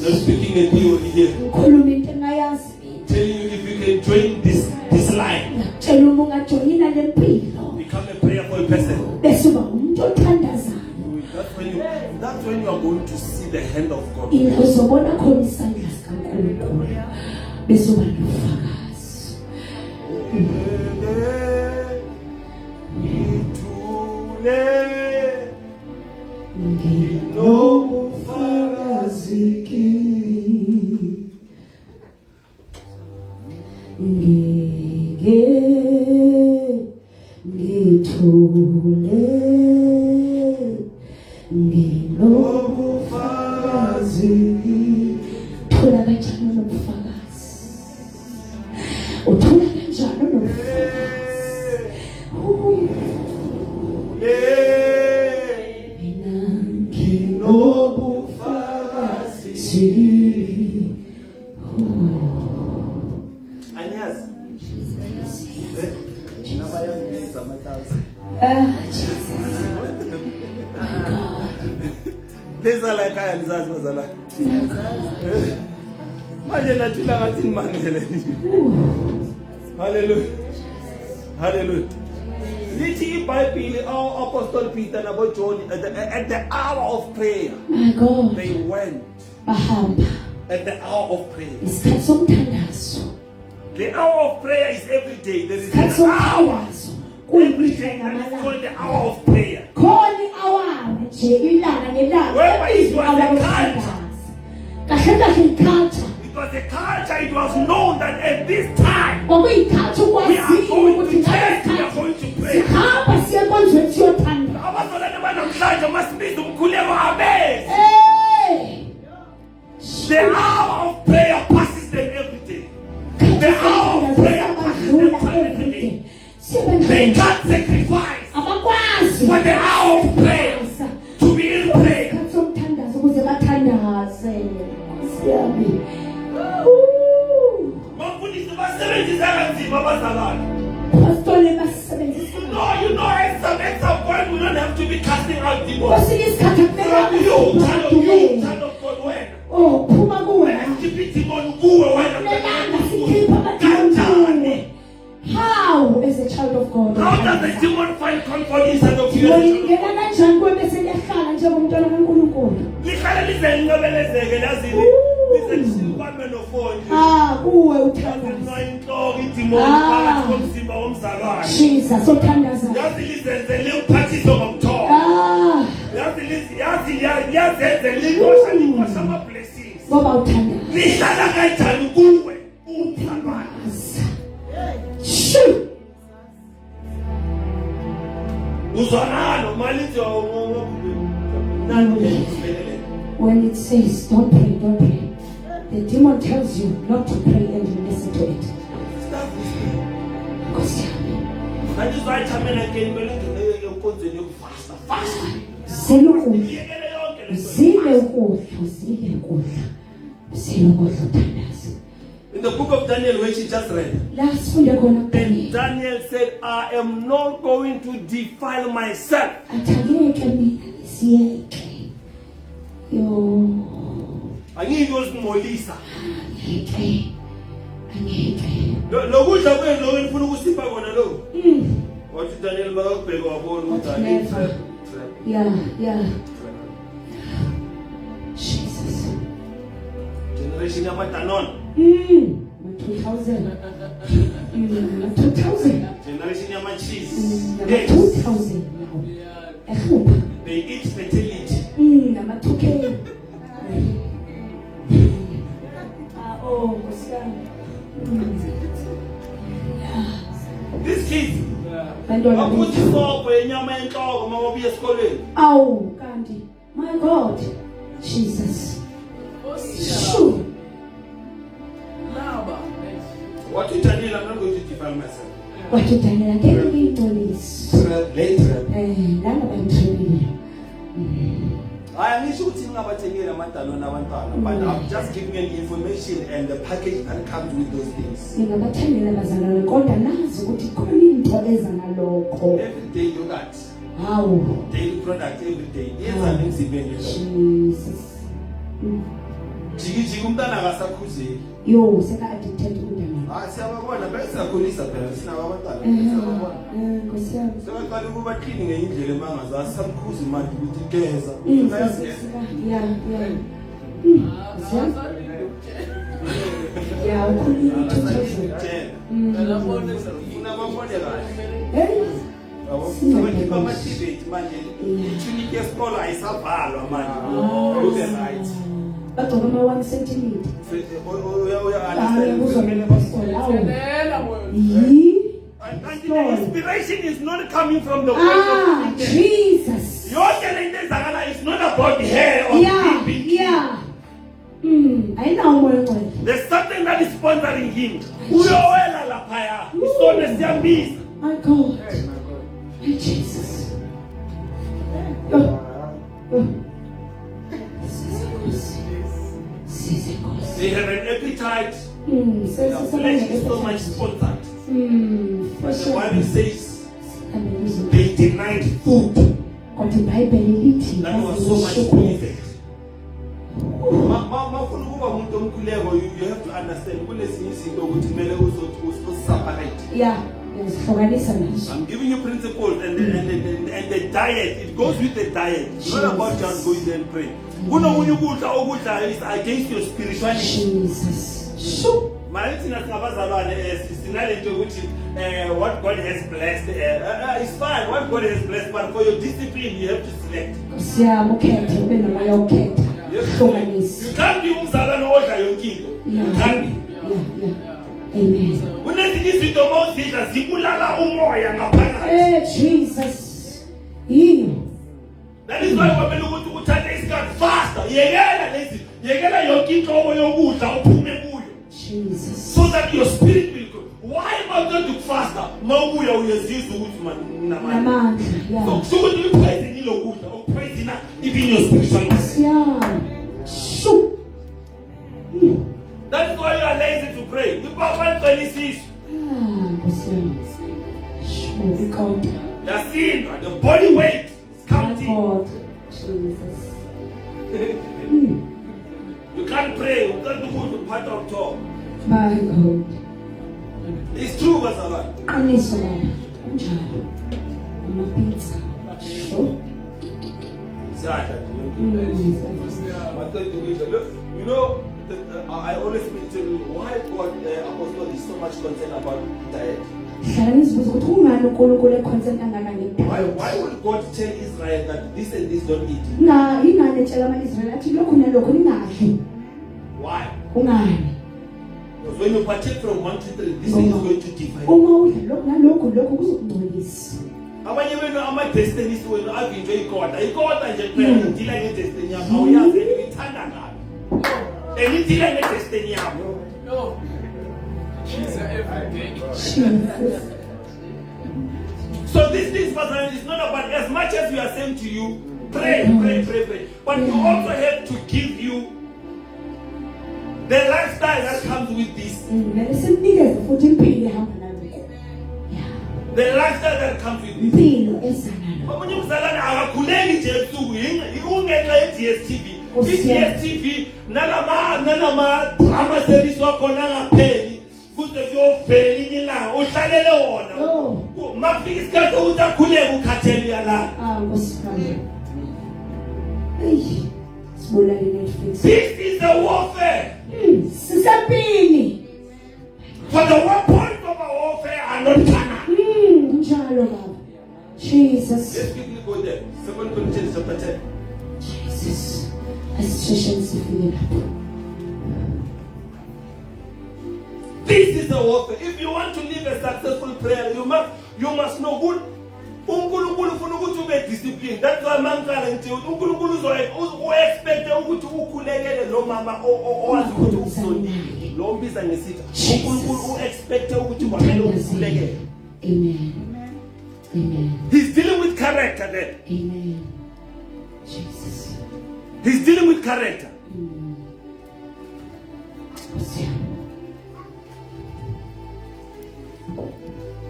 Speaker 1: I'm speaking a theory here. Telling you if you can join this line, become a prayerful person. That's when you are going to see the hand of God. Hallelujah. Hallelujah. Little Bible, our Apostle Peter and about John at the hour of prayer.
Speaker 2: My God.
Speaker 1: They went at the hour of prayer. The hour of prayer is every day. There is an hour Every day that is called the hour of prayer.
Speaker 2: khona i-hour nje ilanga nelanga
Speaker 1: Whereby it was a culture.
Speaker 2: kahle kahle i-culture
Speaker 1: It was a culture, it was known that at this time
Speaker 2: kwakuyi-culture
Speaker 1: we are
Speaker 2: ukwaziyo
Speaker 1: going
Speaker 2: ukuthi
Speaker 1: to church, we
Speaker 2: ngalesikhathi
Speaker 1: are going to pray.
Speaker 2: sihamba siye enkonzweni siyothanda.
Speaker 1: Abazalwane banamhlanje masibiza umkhuleko abezi. The hour of prayer passes them every day. The hour of prayer passes them time every day. They can't sacrifice
Speaker 2: abakwazi
Speaker 1: for the hour of prayer to be in prayer.
Speaker 2: isikhathi somthandazo ukuze bathandaze. Nkosi yami.
Speaker 1: Bafundisi basebenzisa kanzima abazalwane.
Speaker 2: Apostoli basebenzisa
Speaker 1: You know, at some point we don't have to be casting out demons.
Speaker 2: kwesinye isikhathi akumelanga
Speaker 1: You, child of God, when?
Speaker 2: oh phuma kuwe
Speaker 1: Keep demon kuwe wena.
Speaker 2: akumelanga sikhipha amadimoni. How as a child of God?
Speaker 1: How does the demon find comfort inside of you?
Speaker 2: Ngena kanjani kuwe bese liyahlala njengomntwana kaNkulunkulu?
Speaker 1: Lihlala lize lincebelezeke lazini. Lize lisilibambe nofoni.
Speaker 2: Kuwe uthandaza.
Speaker 1: Inhloko idemon phakathi komzimba womzalwane.
Speaker 2: Jesus othandaza.
Speaker 1: Yazi lizenzele uphathiso ngomthobo. Yazi likosha ama-blessings.
Speaker 2: Ngoba uthandaza.
Speaker 1: Lihlala kanjani kuwe umzalwane?
Speaker 2: Shoo.
Speaker 1: Uzwanalo malithi
Speaker 2: When it says don't pray, the demon tells you not to pray and you listen to it. Nkosi yami.
Speaker 1: That is why Chamela came enkonzweni yokufasta. Fast.
Speaker 2: Zile ukudla.
Speaker 1: Yekele yonke le nto.
Speaker 2: Zile ukudla. Zile ukudla. Zile ukudla uthandaza.
Speaker 1: In the book of Daniel, which you just read,
Speaker 2: La sifunde khona
Speaker 1: and Daniel said, I am not going to defile myself.
Speaker 2: Athangeke mina siyeke. Yo.
Speaker 1: Angiyozimolisa.
Speaker 2: Angeke.
Speaker 1: Lokudla kwenu ngifuna ukusipha kona lo. Wathi Daniel bakubheka wabona ukuthi
Speaker 2: Never. Yeah. Jesus.
Speaker 1: generation yamaDanon.
Speaker 2: 2000. 2000.
Speaker 1: Generation yama-cheese.
Speaker 2: 2000 now. Ehlupha.
Speaker 1: They eat fertility.
Speaker 2: Nama-2K. Oh, Nkosi yami.
Speaker 1: These kids,
Speaker 2: Bantwana
Speaker 1: bakuthi
Speaker 2: bethu.
Speaker 1: isobho yenyama yenhloko uma babuya esikolweni.
Speaker 2: Awu, kanti. My God. Jesus. Shoo.
Speaker 1: Wathi Daniel, I'm not going to defile myself.
Speaker 2: Wathi Daniel angeke ngiyingcolise.
Speaker 1: Later.
Speaker 2: Lana bangithrebile.
Speaker 1: I am not ngabathengile amaDanon abantwana, but I'm just giving an information and the package that comes with those things.
Speaker 2: Ngingabathengela abazalwane kodwa nazi ukuthi khona into eza nalokho.
Speaker 1: Everyday yogurt,
Speaker 2: Hawu.
Speaker 1: daily product every day. Yenza nemzimbeni yethu.
Speaker 2: Jesus.
Speaker 1: Jiki umntana akasakhuzeki.
Speaker 2: Yo, seka addicted umntana.
Speaker 1: Siyababona besakhulisa phela sinabo abantwana. Siyababona.
Speaker 2: Nkosi yami.
Speaker 1: Sebaqala ukuba clean ngendlela emangazazi samkhuzi manje ukuthi geza.
Speaker 2: Yeah,
Speaker 1: Ufuna babone kahle. Sebakhipha ama-debate manje. Iklinikhi yesikolo ayisavalwa manje. Look at right.
Speaker 2: bagcoka ama-1 centimeter.
Speaker 1: And the inspiration is not coming from the point of
Speaker 2: Jesus.
Speaker 1: yonke lento ezakala is not about hair or
Speaker 2: Yeah. Ayinawo umoya ongcwele.
Speaker 1: There's something that is sponsoring him. Uyowela laphaya. Isona siyambiza.
Speaker 2: My God. My Jesus.
Speaker 1: They have an appetite. Their flesh is so much sponsored. But the Bible says they denied food. That was so much pleasant. Mafuna ukuba umuntu omkhuleko, you have to understand kunezinye izinto ukuthi kumele useparate.
Speaker 2: Yeah.
Speaker 1: I'm giving you principles and the diet. It goes with the diet. It's not about just going there and praying. Kunomunye ukudla okudla is against your spirituality.
Speaker 2: Jesus. Shoo.
Speaker 1: What God has blessed is fine. What God has blessed, but for your discipline, you have to select.
Speaker 2: Siyama ukhethe ube nomoya ukhetha. Hlukanisa.
Speaker 1: You can't be umzalwane odla yonke into. You can't be.
Speaker 2: Amen.
Speaker 1: Kunezinye izinto mawuzidla zibulala umoya ngaphakathi.
Speaker 2: Jesus. Yini?
Speaker 1: That is why kwamele ukuthi uthathe isikhathi faster. Yekela yonke into yokudla uphume kuyo.
Speaker 2: Jesus.
Speaker 1: So that your spirit will go. Why am I going to faster? Mawuya uyezizwa ukuthi
Speaker 2: Namandla. Yeah.
Speaker 1: So you praise in your good, or praise in even your spiritual life.
Speaker 2: Yeah. Shoo.
Speaker 1: That's why you are lazy to pray. You can't 26. The body weight is counting.
Speaker 2: Jesus.
Speaker 1: You can't pray. You can't do the part of talk.
Speaker 2: My God.
Speaker 1: It's true, Pastor.
Speaker 2: Anisa baba. Unjalo. Amapizza. Shoo.
Speaker 1: You know, I always tell you why God Apostle is so much concerned about diet. Why would God tell Israel that this and this don't eat? Why? Because when you partake from 1 to 3, this thing is going to divide. Abanye benu ama-destinies wenu avinjwe ikota nje kuphela idila nge-destiny yakho awuyazi uyithanda ngayo and idila nge-destiny yakho. So this is not about, as much as we are saying to you, pray, but you also have to give you the lifestyle that comes with this. The lifestyle that comes with this. Omunye umzalwane akakhuleki nje ebusuku ungenxa ye-DSTV. I-DSTV nalama drama series wakhona ngapheli kuze kuyovela inye ilanga uhlalele wona. Mafika isikhathi ukuthi akhuleke ukhathele uyalala. This is a warfare. For the weapons of our warfare are not carnal.
Speaker 2: Jesus.
Speaker 1: Let's quickly go there. 2 Corinthians chapter 10.
Speaker 2: Jesus.
Speaker 1: This is a warfare. If you want to live a successful prayer, you must know good. uNkulunkulu ufuna ukuthi ube disciplined. That's why mankala ngithi uNkulunkulu expect ukuthi ukhulekele lo mama owazi ukuthi ukusondile. Lo mbiza ngesitha. uNkulunkulu expect ukuthi kwamele ukhulekele.
Speaker 2: Amen. Amen.
Speaker 1: He's dealing with character there.
Speaker 2: Amen. Jesus.
Speaker 1: He's dealing with character.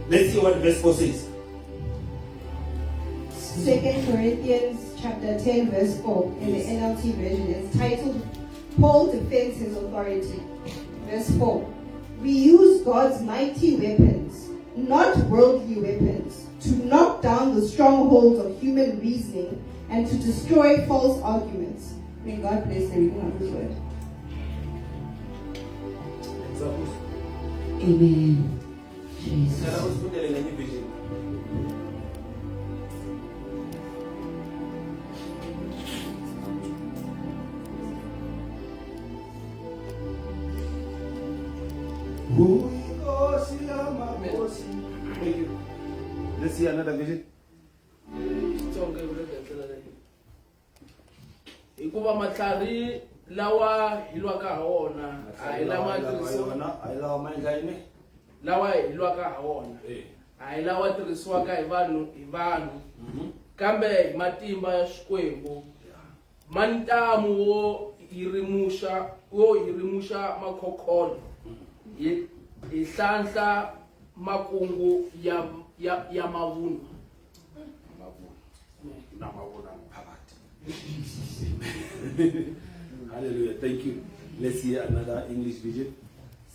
Speaker 1: Let's see what verse 4 says.
Speaker 3: 2 Corinthians chapter 10 verse 4 in the NLT version is titled Paul Defends His Authority. Verse 4. We use God's mighty weapons, not worldly weapons, to knock down the strongholds of human reasoning and to destroy false arguments. May God bless the reading of His word.
Speaker 2: Amen. Jesus.
Speaker 1: Let's see another vision.
Speaker 4: Hikuva matlhari lawa hilwaka ha wona a hi lama lawa hilwaka ha wona a hi lawa tirhisiwaka hi vanhu kambe hi matimba ya Xikwembu mantamu wo hirimusha makhokholo hi hlanhla makungu ya mavunwa
Speaker 1: Hallelujah. Thank you. Let's see another English vision.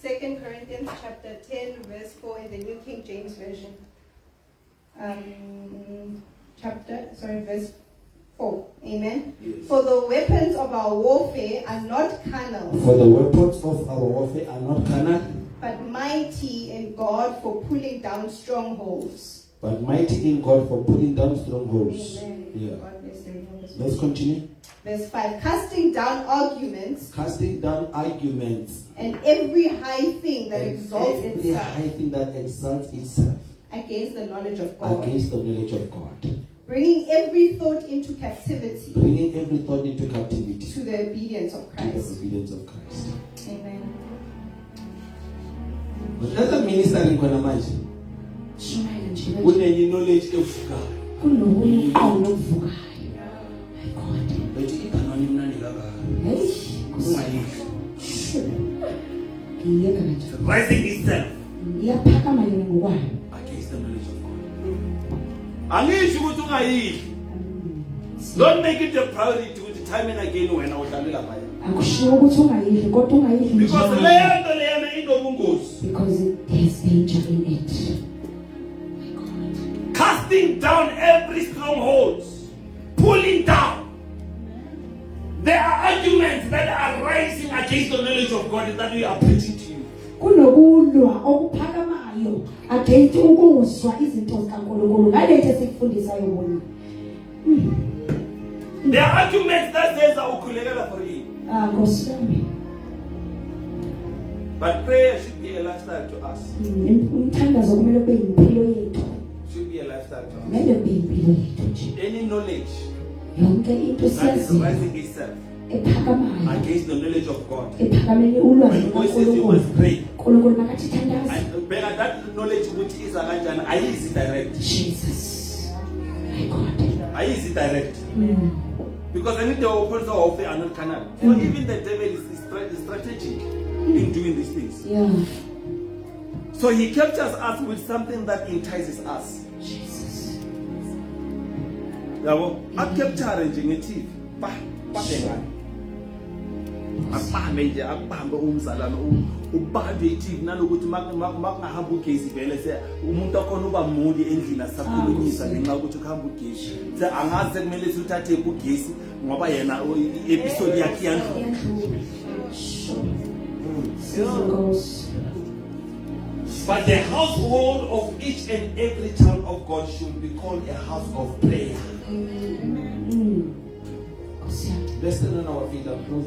Speaker 3: 2 Corinthians chapter 10 verse 4 in the New King James Version. Verse 4. Amen.
Speaker 1: Yes.
Speaker 3: For the weapons of our warfare are not carnal,
Speaker 1: For the weapons of our warfare are not carnal,
Speaker 3: but mighty in God for pulling down strongholds.
Speaker 1: but mighty in God for pulling down strongholds.
Speaker 3: Amen.
Speaker 1: Yeah.
Speaker 3: God bless everyone.
Speaker 1: Let's continue.
Speaker 3: Verse 5. Casting down arguments
Speaker 1: Casting down arguments
Speaker 3: and every high thing that
Speaker 1: and
Speaker 3: exalts
Speaker 1: every
Speaker 3: itself
Speaker 1: high thing that exalts itself
Speaker 3: against the knowledge of God.
Speaker 1: against the knowledge of God,
Speaker 3: Bringing every thought into captivity
Speaker 1: bringing every thought into captivity
Speaker 3: to the obedience of
Speaker 1: to the
Speaker 3: Christ.
Speaker 1: obedience of Christ.
Speaker 3: Amen.
Speaker 1: Another ministering khona manje
Speaker 2: Shumayela nje
Speaker 1: kunenye knowledge evukayo.
Speaker 2: kunokunye umqondo ovukayo. My God.
Speaker 1: Bethi ibhanani mnandi kangaka.
Speaker 2: Hey,
Speaker 1: Ungayidli.
Speaker 2: ngiyeka kanje.
Speaker 1: Rising itself
Speaker 2: Iyaphakama yona ngokwayo.
Speaker 1: against the knowledge of God. Angisho ukuthi ungayidli. Don't make it a priority ukuthi time and again wena udlalela phaya.
Speaker 2: Akushiwo ukuthi ungayidli kodwa ungayidli
Speaker 1: Because
Speaker 2: njalo.
Speaker 1: leyo nto leyana inobungozi.
Speaker 2: Because there's danger in it. My God.
Speaker 1: Casting down every stronghold, pulling down. There are arguments that are rising against the knowledge of God that we are preaching to you.
Speaker 2: Kunokulwa okuphakamayo against ukuzwa izinto zikaNkulunkulu ngalento esikufundisayo bona.
Speaker 1: There are arguments that says awukhulekela for you.
Speaker 2: Nkosi yami.
Speaker 1: But prayer should be a lifestyle to us.
Speaker 2: Umthandazo kumele kube yimpilo yethu.
Speaker 1: Should be a lifestyle to us.
Speaker 2: Kumele kube yimpilo yethu nje.
Speaker 1: Any knowledge
Speaker 2: Yonke into
Speaker 1: that is
Speaker 2: siyaziyo
Speaker 1: rising itself
Speaker 2: ephakamayo
Speaker 1: against the knowledge of God.
Speaker 2: ephakamele ulwazi
Speaker 1: When God says you must
Speaker 2: lukaNkulunkulu.
Speaker 1: pray,
Speaker 2: uNkulunkulu makathi thandaza.
Speaker 1: bheka that knowledge ukuthi iza kanjani ayizi direct.
Speaker 2: Jesus. My God.
Speaker 1: Ayizi direct. Because I need the weapons of warfare are not carnal. So even the devil is strategic in doing these things.
Speaker 2: Yeah.
Speaker 1: So he captures us with something that entices us.
Speaker 2: Jesus.
Speaker 1: Yabo, akupture nje nge-TV. Bhekani. Akubambe nje akubambe umzalwane ubambe i-TV nalokuthi makungahamba ugesi vele umuntu akhona uba moody endlini asakhulumisa ngenxa ukuthi ukuhamba ugesi. Angazi kumele uthathe ugesi ngoba yena i-episode yakhe yandlula. But the household of each and every child of God should be called a house of prayer. Let's stand on our feet and close.